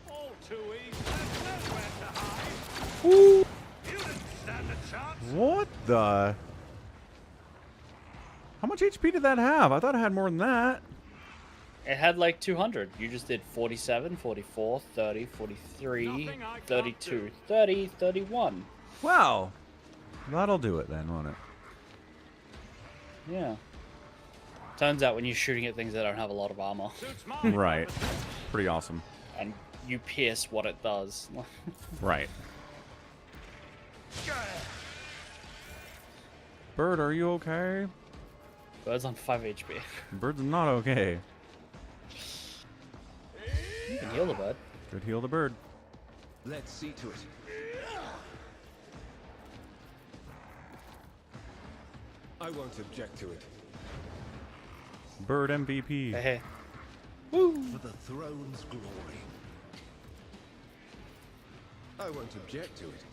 All too easy. There's nowhere to hide. You didn't stand a chance. What the? How much HP did that have? I thought it had more than that. It had like 200. You just did 47, 44, 30, 43, Nothing I can't 32, do. 30, 31. Wow. That'll do it then, won't it? Yeah. Turns out when you're shooting at things that don't have a lot of armor Suits my Right. purposes. Pretty awesome. and you pierce what it does. Right. Bird, are you okay? Bird's on 5 HP. Bird's not okay. You can heal the bird. Could heal the bird. Let's see to it. I won't object to it. Bird MVP. Hey, hey. For the throne's glory. I won't object to it.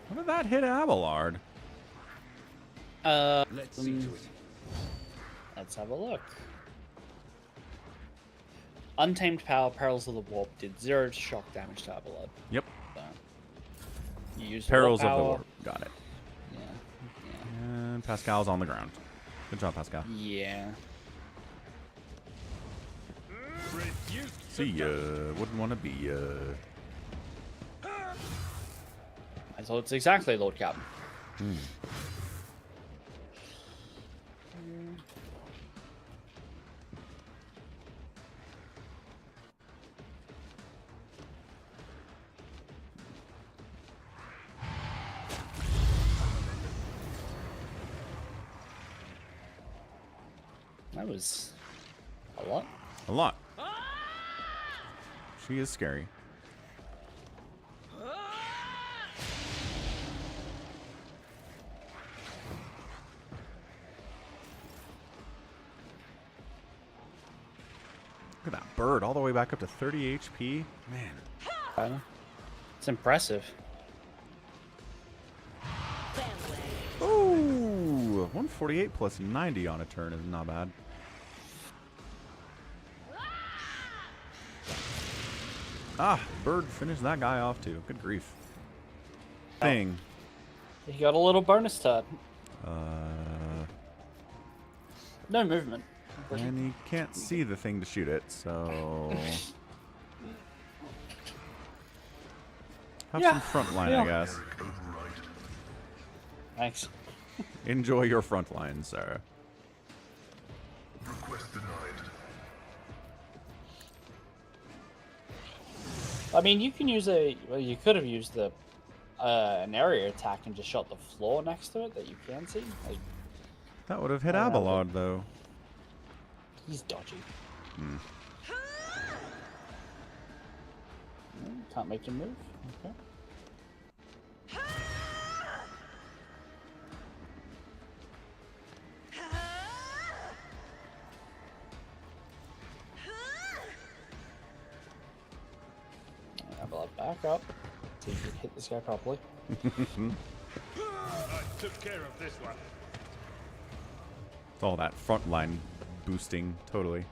How did that hit Abelard? Let's see to it. Let's have a look. Untamed Power, Perils of the Warp did 0 shock damage to Abelard. Yep. So, you used Perils of the power. Warp. Got it. Yeah. And Pascal's on the ground. Good job, Pascal. Yeah. See ya. Wouldn't want to be ya. I thought it's exactly Lord Captain. That was a lot. A lot. She is scary. Look at that bird all the way back up to 30 HP. Man. It's impressive. Ooh, 148 plus 90 on a turn is not bad. Ah, bird finished that guy off too. Good grief. Thing. You got a little bonus turn. Uh, No movement. and you can't see the thing to shoot it, so have some front line, I guess. Eric override. Thanks. Enjoy your front line, sir. Request denied. I mean, you can use a. Well, you could have used the an area attack and just shot the floor next to it that you can see. Like, That would have hit I don't know. Abelard, though. he's dodgy. Can't make him move. Okay. Abelard, back up. See if you can hit this guy properly. I took care of this one. It's all that front line boosting, totally.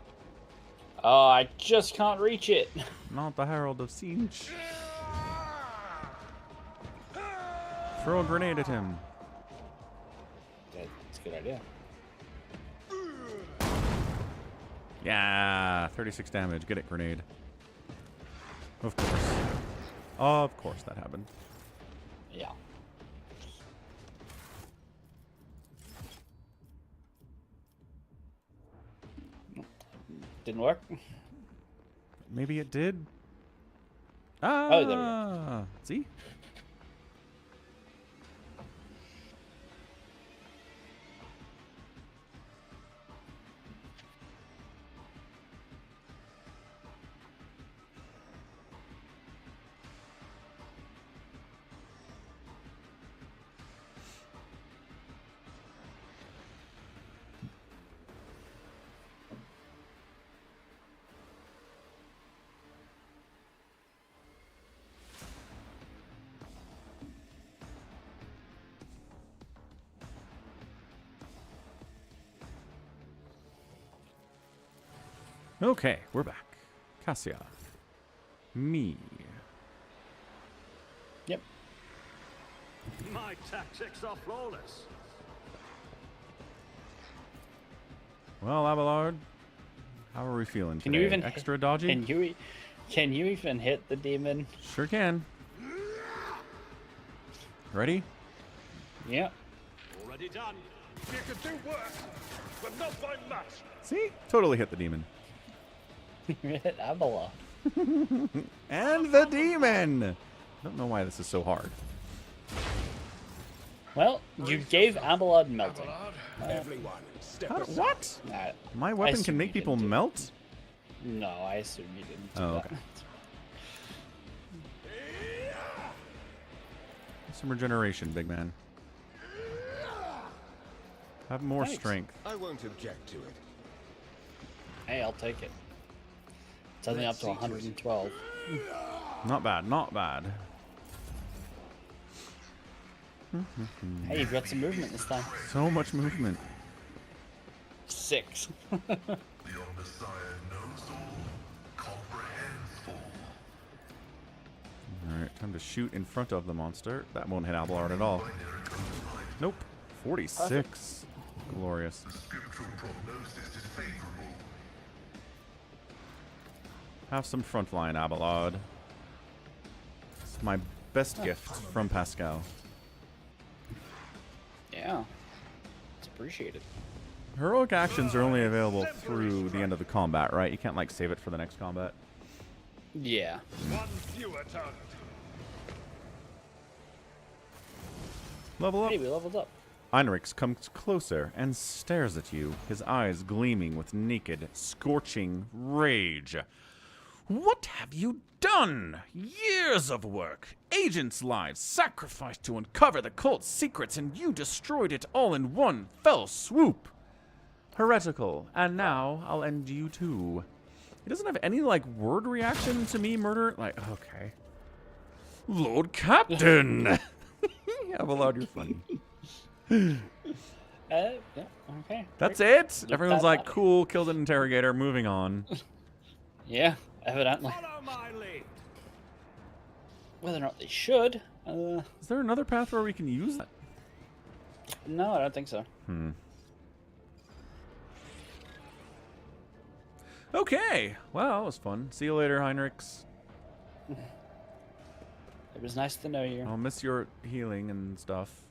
Oh, I just can't reach it. Not the Herald of Siege. Throw a grenade at him. That's a good idea. Yeah, 36 damage. Get it, grenade. Of course. Of course that happened. Yeah. Didn't work. Maybe it did. Oh, there we go. See? Okay, we're back. Cassia. Me. Yep. My tactics are flawless. Well, Abelard, how are we feeling today? Can you even Extra dodgy? Can you even hit the demon? Sure can. Ready? Yep. Already done. You could do worse, but not by much. See? Totally hit the demon. Hit Abelard. And the demon! I don't know why this is so hard. Well, you gave Abelard melting. Everyone, step aside. What? Nah, My I weapon assume can make you people didn't do it. melt? No, I assume you didn't do Oh, that. okay. Some regeneration, big man. Have more Thanks. strength. I won't object to it. Hey, I'll take it. It's only up Let's to see to it. 112. Not bad, not bad. Hey, you've got some movement this time. So much movement. 6. The Omnissiah knows all, comprehends all. Alright, time to shoot in front of the monster. That won't hit Abelard at all. Nope. 46. Glorious. The scriptural prognosis is favorable. Have some frontline, Abelard. It's my best gift from Pascal. Yeah. It's appreciated. Heroic actions are only available through the end of the combat, right? You can't, like, save it for the next combat. Yeah. One fewer target. Level up. Hey, we leveled up. Heinrichs comes closer and stares at you, his eyes gleaming with naked, scorching rage. What have you done? Years of work, agents' lives sacrificed to uncover the cult's secrets, and you destroyed it all in one fell swoop. Heretical, and now I'll end you too. doesn't have any, like, word reaction to me murder. Like, okay. Lord Captain! Abelard, you're funny. Yeah, okay. That's great. it? Everyone's that like, body. cool, killed an interrogator, moving on. Yeah, evidently. Follow my lead. Whether or not they should. Is there another path where we can use that? No, I don't think so. Okay. Well, that was fun. See you later, Heinrichs. It was nice to know you. I'll miss your healing and stuff.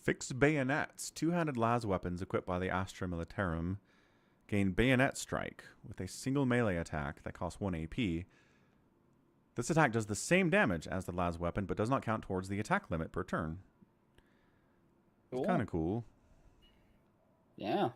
Fixed bayonets. Two-handed las weapons equipped by the Astra Militarum gain bayonet strike with a single melee attack that costs 1 AP. This attack does the same damage as the las weapon, but does not count towards the attack limit per turn. It's kind of cool. Yeah.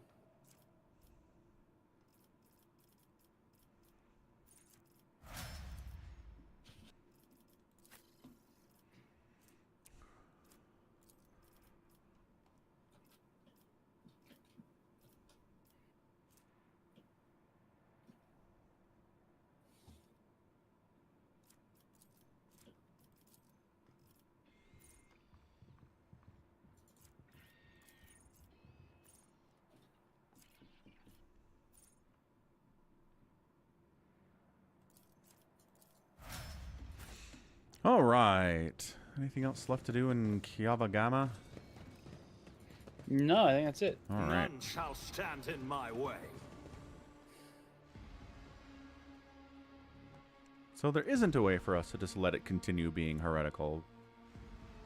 All right. Anything else left to do in Kiavagama? No, I think that's it. All right. None shall stand in my way. So there isn't a way for us to just let it continue being heretical.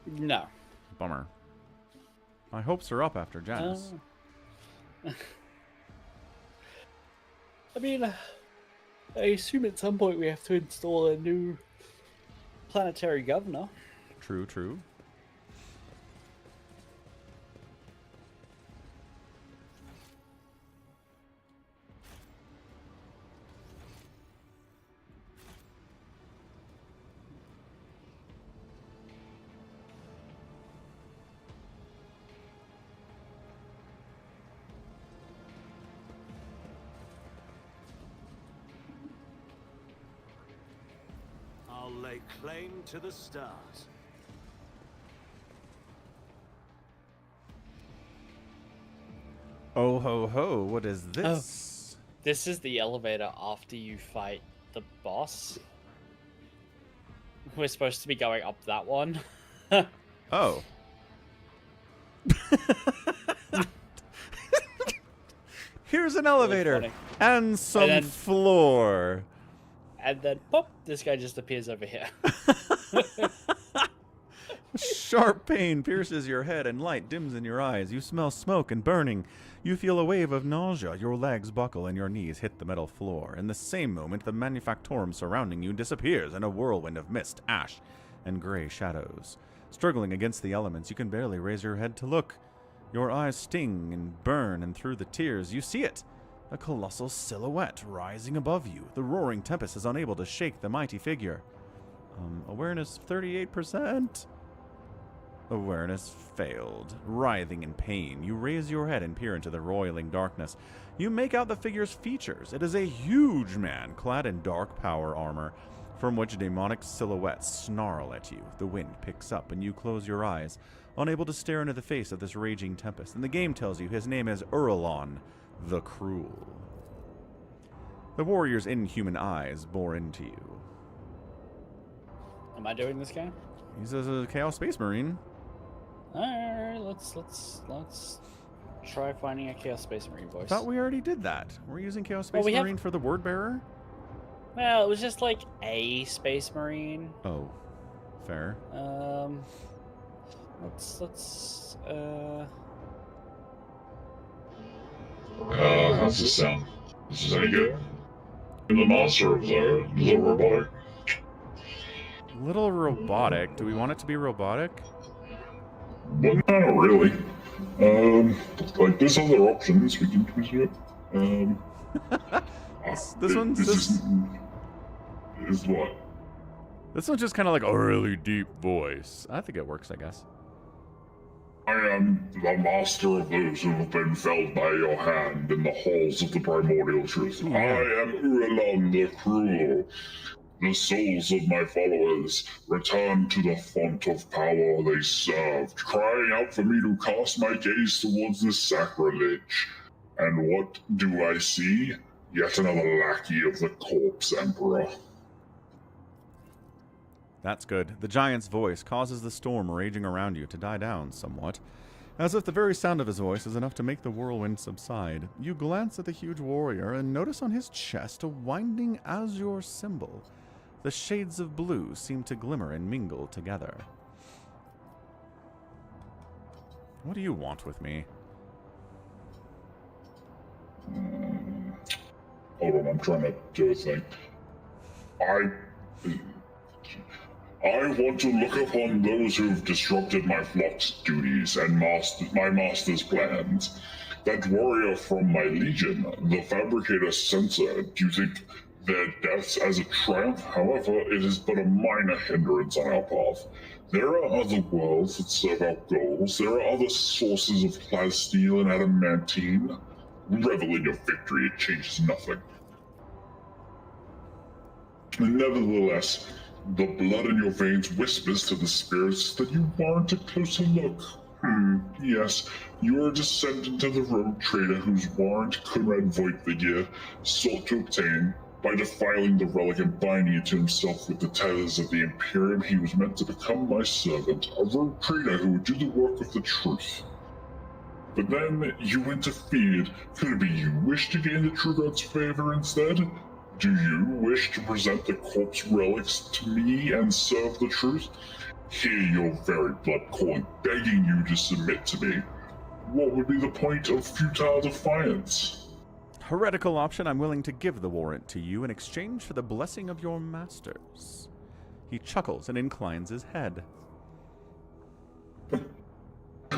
No. Bummer. My hopes are up after Janus. I mean, I assume at some point we have to install a new planetary governor. True, true. I'll lay claim to the stars. Oh ho ho, what is this? This is the elevator after you fight the boss. We're supposed to be going up that one. Oh. Here's an elevator funny. and some then- floor. And then, pop, this guy just appears over here. Sharp pain pierces your head and light dims in your eyes. You smell smoke and burning. You feel a wave of nausea. Your legs buckle and your knees hit the metal floor. In the same moment, the manufactorum surrounding you disappears in a whirlwind of mist, ash, and gray shadows. Struggling against the elements, you can barely raise your head to look. Your eyes sting and burn, and through the tears, you see it. A colossal silhouette rising above you. The roaring tempest is unable to shake the mighty figure. Awareness 38%. Awareness failed. Writhing in pain, you raise your head and peer into the roiling darkness. You make out the figure's features. It is a huge man clad in dark power armor, from which demonic silhouettes snarl at you. The wind picks up and you close your eyes, unable to stare into the face of this raging tempest. And the game tells you his name is Uralon the Cruel. The warrior's inhuman eyes bore into you. Am I doing this game? He's a Chaos Space Marine. Alright, let's try finding a Chaos Space Marine, boys. I thought we already did that. We're using Chaos Space we have- Marine for the Word Bearer? Well, it was just like a Space Marine. Oh, fair. How's this sound? This is any good? I'm the master of the robotic. Little robotic. Do we want it to be robotic? Well, not really. Like, there's other options we can consider it. This one's just... Is what? This one's just kind of like a really deep voice. I think it works, I guess. I am the master of those who have been felled by your hand in the halls of the primordial truth. Ooh. I am Uralon the Cruel. The souls of my followers return to the font of power they served, crying out for me to cast my gaze towards this sacrilege. And what do I see? Yet another lackey of the Corpse Emperor. That's good. The giant's voice causes the storm raging around you to die down somewhat, as if the very sound of his voice is enough to make the whirlwind subside. You glance at the huge warrior and notice on his chest a winding azure symbol. The shades of blue seem to glimmer and mingle together. What do you want with me? Hold on, I'm trying to do a thing. I want to look upon those who've disrupted my flock's duties and my master's plans. That warrior from my legion, the fabricator Censor, do you think their deaths as a triumph? However, it is but a minor hindrance on our path. There are other worlds that serve our goals. There are other sources of plasteel and adamantine. Revel in your victory, it changes nothing. Nevertheless, the blood in your veins whispers to the spirits that you warrant a closer look. Yes, you are a descendant of the rogue trader whose warrant Conrad Voigtvigier sought to obtain by defiling the relic and binding it to himself with the tethers of the Imperium. He was meant to become my servant, a rogue trader who would do the work of the truth. But then you interfered. Could it be you wished to gain the True God's favor instead? Do you wish to present the corpse relics to me and serve the truth? Hear your very blood calling, begging you to submit to me. What would be the point of futile defiance? Heretical option, I'm willing to give the warrant to you in exchange for the blessing of your masters. He chuckles and inclines his head.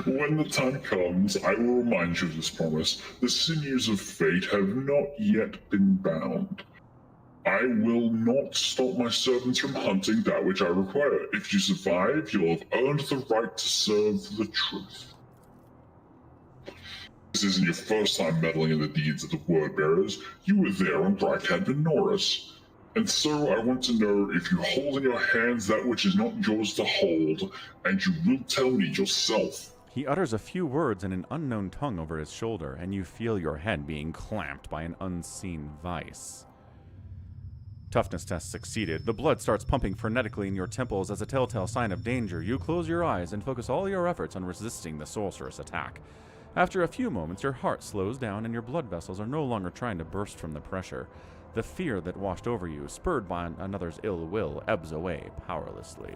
When the time comes, I will remind you of this promise. The sinews of fate have not yet been bound. I will not stop my servants from hunting that which I require. If you survive, you'll have earned the right to serve the truth. This isn't your first time meddling in the deeds of the word bearers. You were there on Brackhand and Norris. And so I want to know if you hold in your hands that which is not yours to hold, and you will tell me yourself. He utters a few words in an unknown tongue over his shoulder, and you feel your head being clamped by an unseen vice. Toughness test succeeded. The blood starts pumping frenetically in your temples as a telltale sign of danger. You close your eyes and focus all your efforts on resisting the sorceress attack. After a few moments, your heart slows down and your blood vessels are no longer trying to burst from the pressure. The fear that washed over you, spurred by another's ill will, ebbs away powerlessly.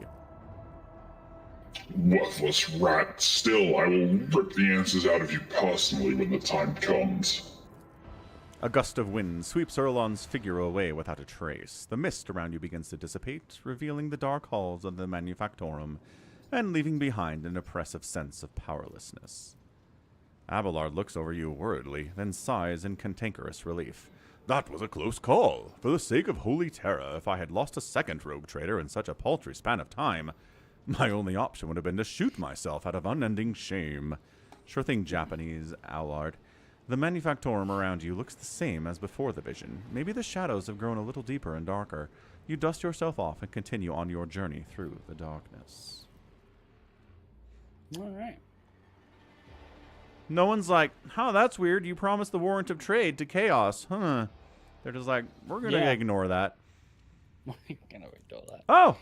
Worthless rat. Still, I will rip the answers out of you personally when the time comes. A gust of wind sweeps Erlon's figure away without a trace. The mist around you begins to dissipate, revealing the dark halls of the Manufactorum, and leaving behind an oppressive sense of powerlessness. Abelard looks over you worriedly, then sighs in cantankerous relief. That was a close call. For the sake of Holy Terra, if I had lost a second rogue trader in such a paltry span of time, my only option would have been to shoot myself out of unending shame. Sure thing, Japanese, Abelard. The Manufactorum around you looks the same as before the vision. Maybe the shadows have grown a little deeper and darker. You dust yourself off and continue on your journey through the darkness. All right. No one's like, huh, that's weird. You promised the warrant of trade to Chaos. Huh. They're just like, we're going to ignore that. We're gonna ignore that. Oh!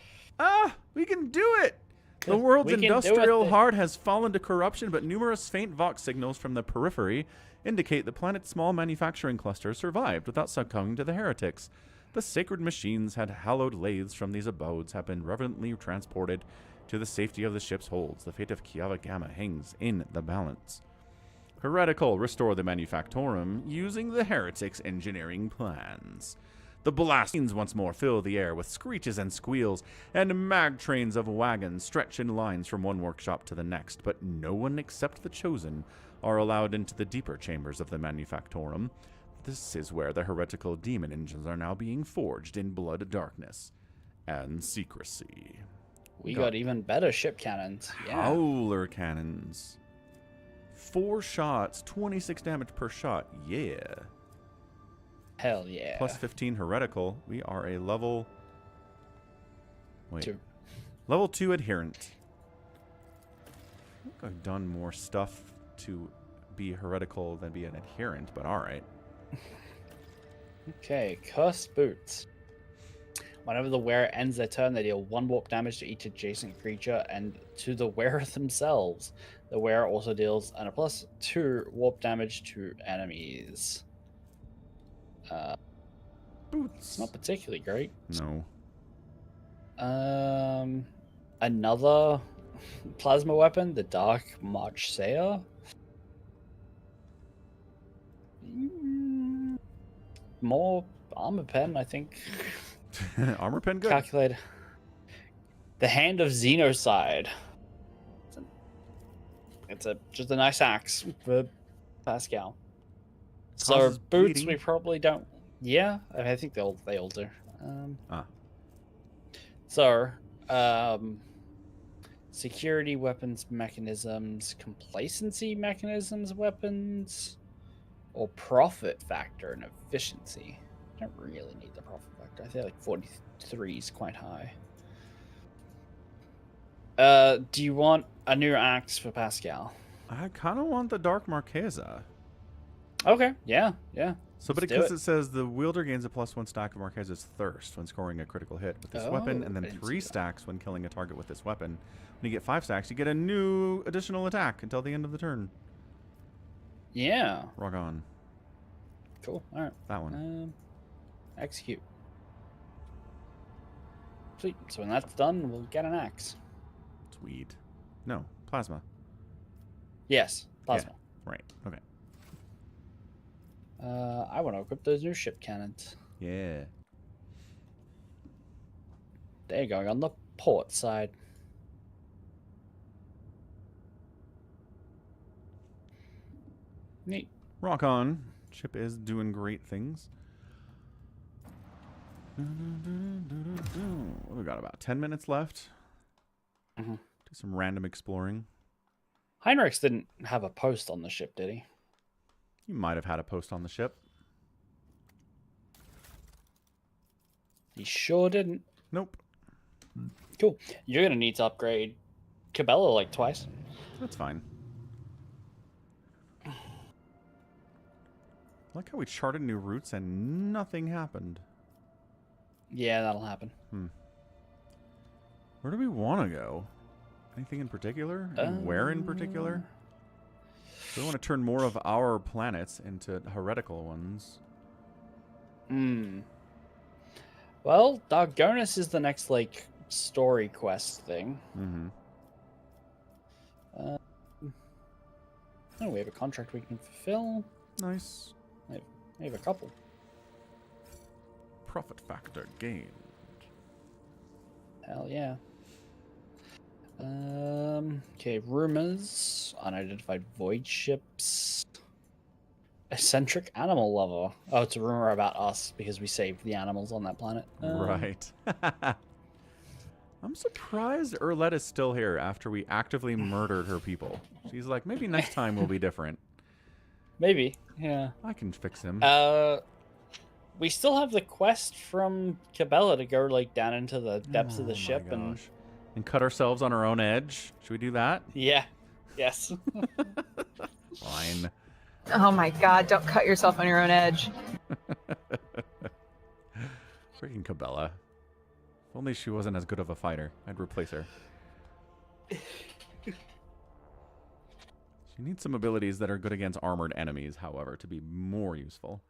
We can do it! The world's We can do it industrial then. heart has fallen to corruption, but numerous faint Vox signals from the periphery indicate the planet's small manufacturing cluster survived without succumbing to the heretics. The sacred machines had hallowed lathes from these abodes have been reverently transported to the safety of the ship's holds. The fate of Kiava Gamma hangs in the balance. Heretical, restore the Manufactorum using the heretics' engineering plans. The blastings once more fill the air with screeches and squeals, and mag trains of wagons stretch in lines from one workshop to the next, but no one except the chosen are allowed into the deeper chambers of the Manufactorum. This is where the heretical demon engines are now being forged in blood darkness and secrecy. We got even better ship cannons. Yeah. Howler cannons. 4 shots, 26 damage per shot. Yeah. Hell yeah. Plus 15 heretical. We are a level... Wait. 2. Level 2 adherent. I think I've done more stuff to be heretical than be an adherent, but alright. Okay, cursed boots. Whenever the wearer ends their turn, they deal 1 warp damage to each adjacent creature and to the wearer themselves. The wearer also deals a plus 2 warp damage to enemies. Boots. It's not particularly great. No. Another plasma weapon, the Dark March Sayer. More armor pen, I think. Armor pen good. Calculator. The Hand of Xenocide. It's just a nice axe for Pascal. So Causes boots, bleeding. we probably don't. Yeah, I think they all do. So, security weapons mechanisms, complacency mechanisms weapons, or profit factor and efficiency. I don't really need the profit factor. I feel like 43 is quite high. Do you want a new axe for Pascal? I kind of want the Dark Marquesa. Okay, yeah. So, but Let's do because it. it says the wielder gains a +1 stack of Marquesa's Thirst when scoring a critical hit with this weapon, and then I didn't 3 see that. stacks when killing a target with this weapon. When you get 5 stacks, you get a new additional attack until the end of the turn. Yeah. Rock on. Cool. All right. That one. Execute. Sweet. So when that's done, we'll get an axe. Sweet. No, plasma. Yes, plasma. Right. Okay. I want to equip those new ship cannons. Yeah. They're going on the port side. Neat. Rock on. Ship is doing great things. We got about 10 minutes left. Mhm. Do some random exploring. Heinrichs didn't have a post on the ship, did he? You might have had a post on the ship. He sure didn't. Nope. Cool. You're going to need to upgrade Cabela like twice. That's fine. I like how we charted new routes and nothing happened. Yeah, that'll happen. Where do we want to go? Anything in particular? Where in particular? We want to turn more of our planets into heretical ones. Well, Dargonus is the next, like, story quest thing. Mm-hmm. Oh, we have a contract we can fulfill. Nice. We have a couple. Profit factor gained. Hell yeah. Okay, rumors, unidentified void ships, eccentric animal lover. Oh, it's a rumor about us because we saved the animals on that planet. Right. I'm surprised Erlette is still here after we actively murdered her people. She's like, maybe next time will be different. Maybe, yeah. I can fix him. We still have the quest from Cabela to go like down into the depths of the Oh my ship and cut ourselves on our own edge. Should we do that? yeah, yes. Fine. Oh my god, don't cut yourself on your own edge. Freaking Cabela. If only she wasn't as good of a fighter. I'd replace her. She needs some abilities that are good against armored enemies, however, to be more useful.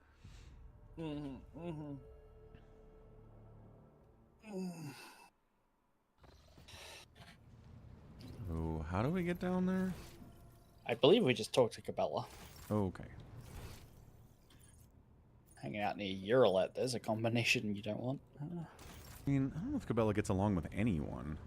Oh, how do we get down there? I believe we just talked to Cabela. Okay. Hanging out near Uralet, there's a combination you don't want. I mean, I don't know if Cabela gets along with anyone.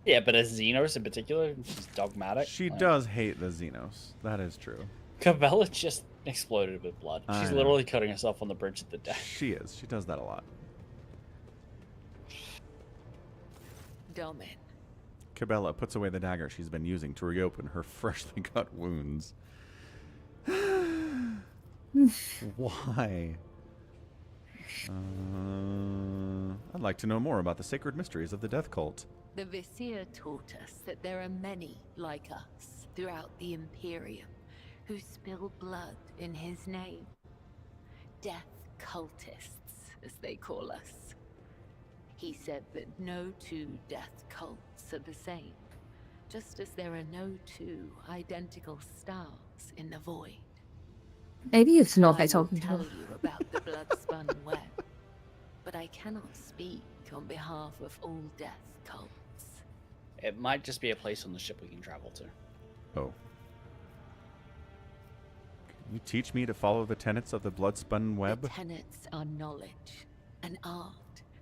Yeah, but as Xenos in particular, she's dogmatic. She like, does hate the Xenos. That is true. Cabela just exploded with blood. She's literally cutting herself on the bridge of the death. She is. She does that a lot. Domin. Cabela puts away the dagger she's been using to reopen her freshly cut wounds. Why? I'd like to know more about the sacred mysteries of the death cult. The Vizier taught us that there are many like us throughout the Imperium who spill blood in his name. Death cultists, as they call us. He said that no two death cults are the same, just as there are no two identical stars in the void. Maybe you should know if I I will told you. tell you about the blood-spun web, but I cannot speak on behalf of all death cults. It might just be a place on the ship we can travel to. Oh. Can you teach me to follow the tenets of the blood-spun web? The tenets are knowledge, an art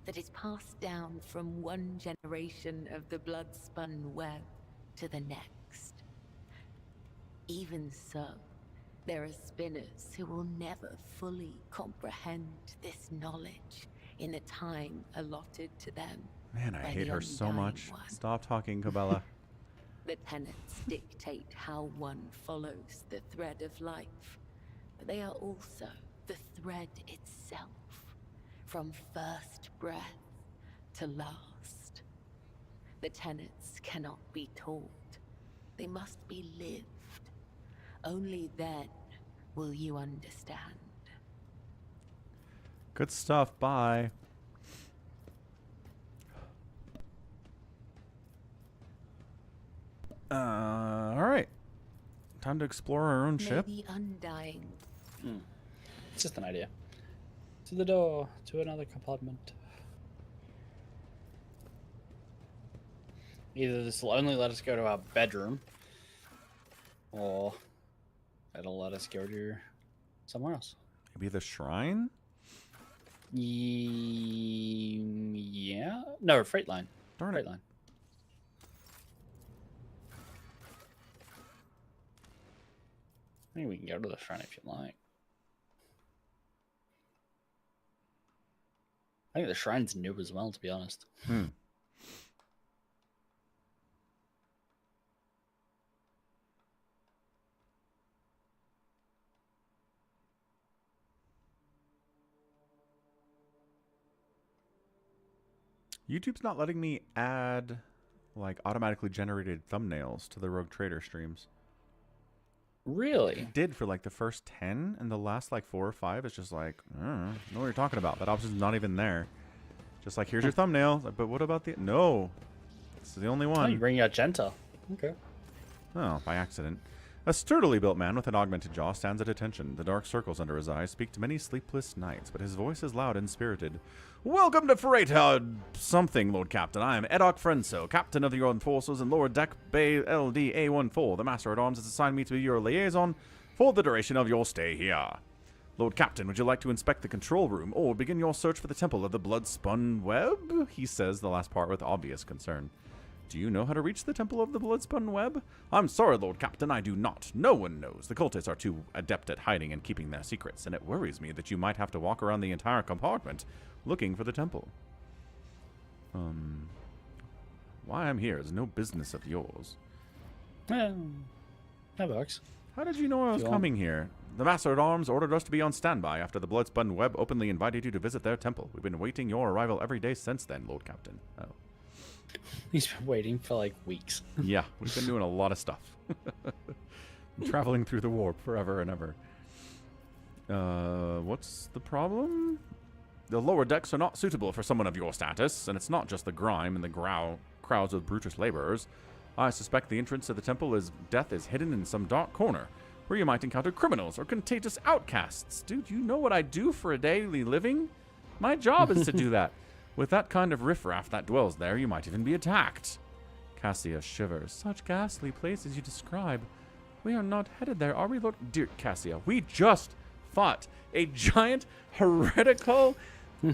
that is passed down from one generation of the blood-spun web to the next. Even so, there are spinners who will never fully comprehend this knowledge in the time allotted to them. Man, I by hate the her so Undying much. One. Stop talking, Cabela. The tenets dictate how one follows the thread of life, but they are also the thread itself, from first breath to last. The tenets cannot be taught. They must be lived. Only then will you understand. Good stuff. Bye. All right. Time to explore our own May ship. the Undying. It's just an idea. To the door, to another compartment. Either this will only let us go to our bedroom, or it'll let us go to somewhere else. Maybe the shrine? Yeah. No, freight line. Darn Freight it. line. I think we can go to the front if you like. I think the shrine's new as well, to be honest. YouTube's not letting me add like automatically generated thumbnails to the Rogue Trader streams. Really? It did for like the first 10, and the last like 4 or 5 is just like, I don't know what you're talking about. That option's not even there. Just like, here's your thumbnail. Like, but what about the... No. This is the only Oh, one. you bring out Genta. Okay. Oh, by accident. A sturdily built man with an augmented jaw stands at attention. The dark circles under his eyes speak to many sleepless nights, but his voice is loud and spirited. Welcome to Freighter something, Lord Captain. I am Edok Frenso, Captain of the Armed Forces and Lower Deck Bay LDA-14. The Master at Arms has assigned me to be your liaison for the duration of your stay here. Lord Captain, would you like to inspect the control room or begin your search for the Temple of the Blood-Spun Web? He says the last part with obvious concern. Do you know how to reach the Temple of the Blood-Spun Web? I'm sorry, Lord Captain, I do not. No one knows. The cultists are too adept at hiding and keeping their secrets, and it worries me that you might have to walk around the entire compartment looking for the temple. Why I'm here is no business of yours. That works. How did you know I was coming here? The Master at Arms ordered us to be on standby after the Blood-Spun Web openly invited you to visit their temple. We've been waiting your arrival every day since then, Lord Captain. Oh. He's been waiting for like weeks. Yeah, we've been doing a lot of stuff. Traveling through the warp forever and ever. What's the problem? The lower decks are not suitable for someone of your status, and it's not just the grime and the crowds with brutish laborers. I suspect the entrance to the temple is death is hidden in some dark corner, where you might encounter criminals or contagious outcasts. Dude, you know what I do for a daily living? My job is to do that. With that kind of riffraff that dwells there, you might even be attacked. Cassia shivers. Such ghastly places you describe. We are not headed there, are we, Lord? Dear Cassia, we just fought a giant heretical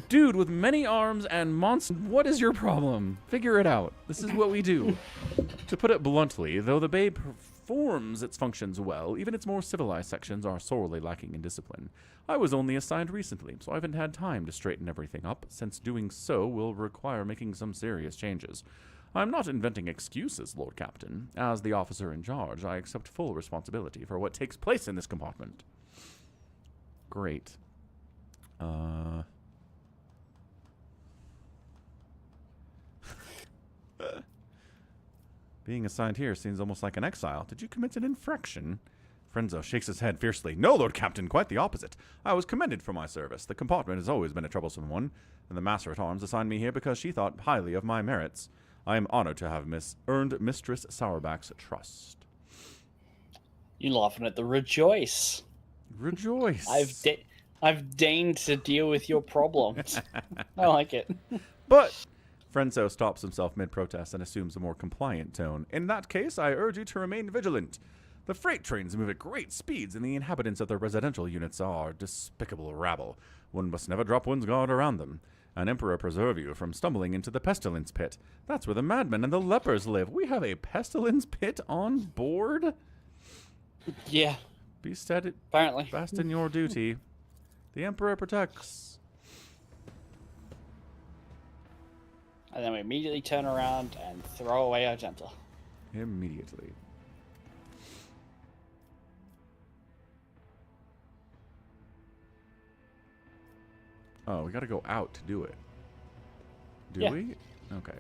dude with many arms and monsters. What is your problem? Figure it out. This is what we do. To put it bluntly, though the Bay performs its functions well, even its more civilized sections are sorely lacking in discipline. I was only assigned recently, so I haven't had time to straighten everything up, since doing so will require making some serious changes. I'm not inventing excuses, Lord Captain. As the officer in charge, I accept full responsibility for what takes place in this compartment. Great. Being assigned here seems almost like an exile. Did you commit an infraction? Frenzo shakes his head fiercely. No, Lord Captain, quite the opposite. I was commended for my service. The compartment has always been a troublesome one, and the Master-at-Arms assigned me here because she thought highly of my merits. I am honored to have earned Mistress Sourback's trust. You laughing at the rejoice. Rejoice. I've deigned to deal with your problems. I like it. But Frenzo stops himself mid-protest and assumes a more compliant tone. In that case, I urge you to remain vigilant. The freight trains move at great speeds, and the inhabitants of their residential units are despicable rabble. One must never drop one's guard around them. An emperor preserve you from stumbling into the pestilence pit. That's where the madmen and the lepers live. We have a pestilence pit on board? Yeah. Be steady. Apparently. Fast in your duty. The emperor protects. And then we immediately turn around and throw away our gentle. Immediately. Oh, we gotta go out to do it. Do we? Okay.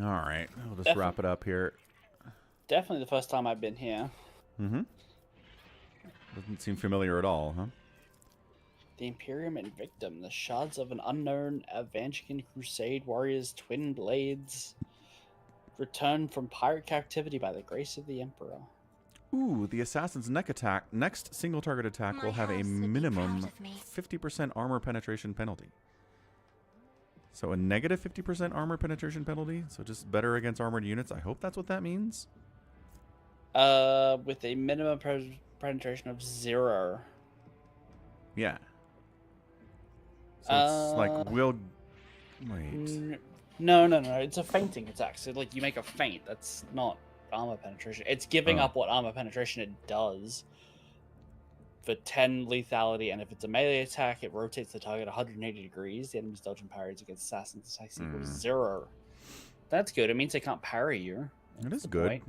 All right, we'll just wrap it up here. Definitely the first time I've been here. Mm-hmm. Doesn't seem familiar at all, huh? The Imperium Invictum, the shards of an unknown Avantican Crusade warrior's twin blades, returned from pirate captivity by the grace of the Emperor. Ooh, the assassin's next single target attack will have a minimum 50% armor penetration penalty. So a negative 50% armor penetration penalty, so just better against armored units. I hope that's what that means. With a minimum penetration of 0. Yeah. So it's like, we'll... Wait. No. It's a feinting attack. So, like, you make a feint. That's not armor penetration. It's giving up what armor penetration it does for 10 lethality, and if it's a melee attack, it rotates the target 180 degrees. The enemy's dodge and parries against assassins attacks equals 0. That's good. It means they can't parry you. It is good.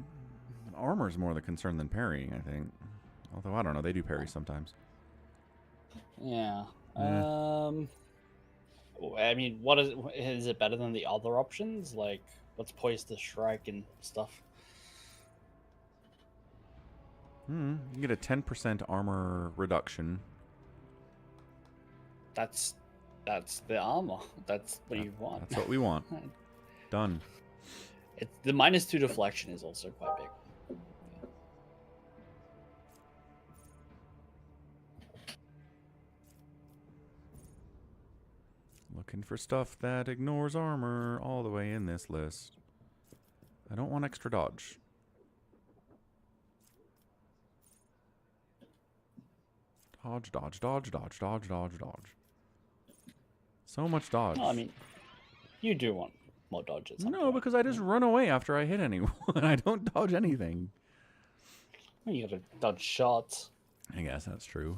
Armor's more the concern than parrying, I think. Although, I don't know. They do parry sometimes. Yeah. I mean, what is it better than the other options? Like, what's poised to strike and stuff? You get a 10% armor reduction. That's the armor. That's what you want. That's what we want. Done. The -2 deflection is also quite big. Looking for stuff that ignores armor all the way in this list. I don't want extra dodge. Dodge. So much dodge. No, I mean, you do want more dodges. No, because I just run away after I hit anyone. I don't dodge anything. Well, you gotta dodge shots. I guess that's true.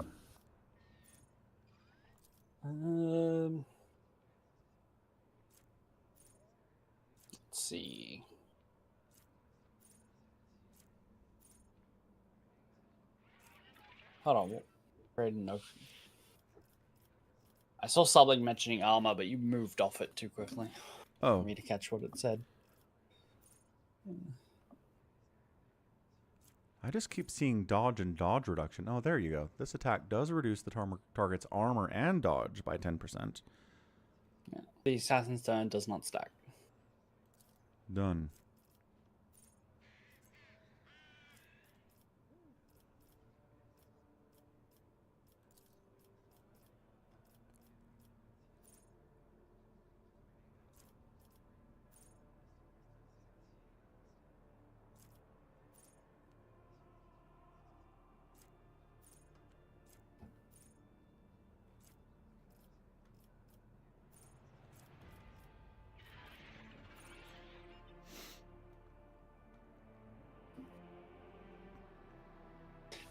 see. Hold on. Trade no. I saw something mentioning armor, but you moved off it too quickly Oh, for me to catch what it said. I just keep seeing dodge and dodge reduction. Oh, there you go. This attack does reduce the target's armor and dodge by 10%. Yeah. The Assassin's Stone does not stack. Done.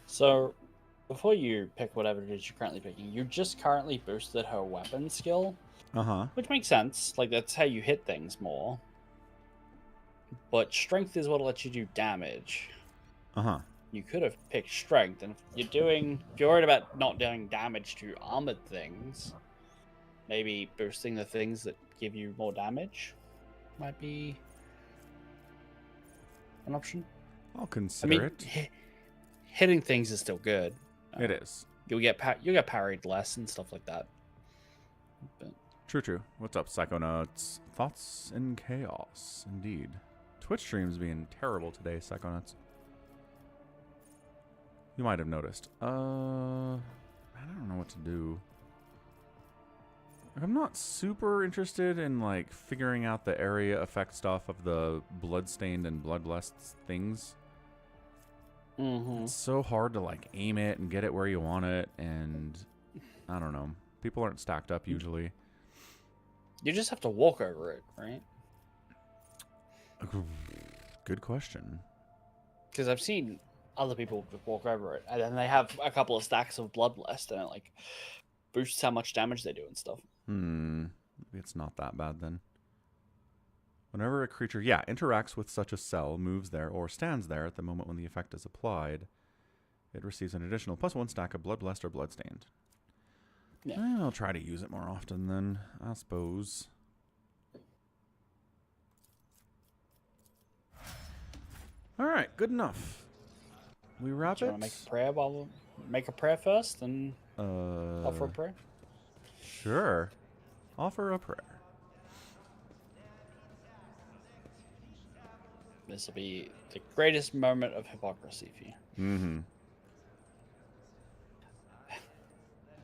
So, before you pick whatever it is you're currently picking, you just currently boosted her weapon skill, Uh-huh. which makes sense. Like, that's how you hit things more. But strength is what lets you do damage. Uh-huh. You could have picked strength, and if you're worried about not doing damage to armored things, maybe boosting the things that give you more damage might be an option. I'll I consider mean, it. hitting things is still good. It is. You'll get parried less and stuff like that. But True. What's up, Psychonauts? Thoughts in chaos, indeed. Twitch streams being terrible today, Psychonauts. You might have noticed. I don't know what to do. I'm not super interested in, like, figuring out the area effect stuff of the bloodstained and bloodlust things. It's so hard to, like, aim it and get it where you want it, and I don't know. People aren't stacked up usually. you just have to walk over it, right? Good question. Because I've seen other people just walk over it, and then they have a couple of stacks of bloodlust, and it like boosts how much damage they do and stuff. Maybe it's not that bad then. Whenever a creature, interacts with such a cell, moves there, or stands there at the moment when the effect is applied, it receives an additional +1 stack of bloodlust or bloodstained. Yeah. I'll try to use it more often then, I suppose. Alright, good enough. We wrap Do you it? want to make a prayer make a prayer first and offer a prayer? Sure. Offer a prayer. This will be the greatest moment of hypocrisy for you. Mm-hmm.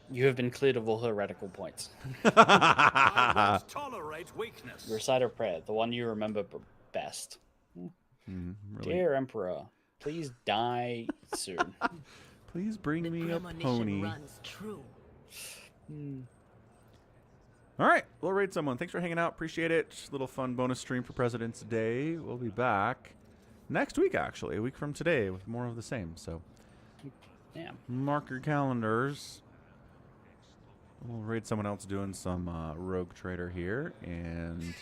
You have been cleared of all heretical points. I won't tolerate weakness. Recite a prayer, the one you remember best. Really. Dear Emperor, please die soon. Please bring me a Premonition pony. runs true. All right, we'll raid someone. Thanks for hanging out. Appreciate it. Little fun bonus stream for President's Day. We'll be back next week, actually, a week from today, with more of the same. So, Yeah. mark your calendars. We'll raid someone else doing some rogue trader here, and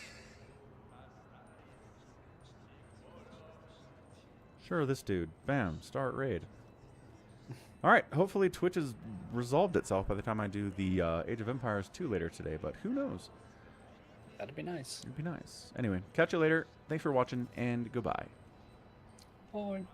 sure, this dude. Bam, start raid. All right, hopefully Twitch has resolved itself by the time I do the Age of Empires 2 later today, but who knows? That'd be nice. It'd be nice. Anyway, catch you later. Thanks for watching, and goodbye. Bye.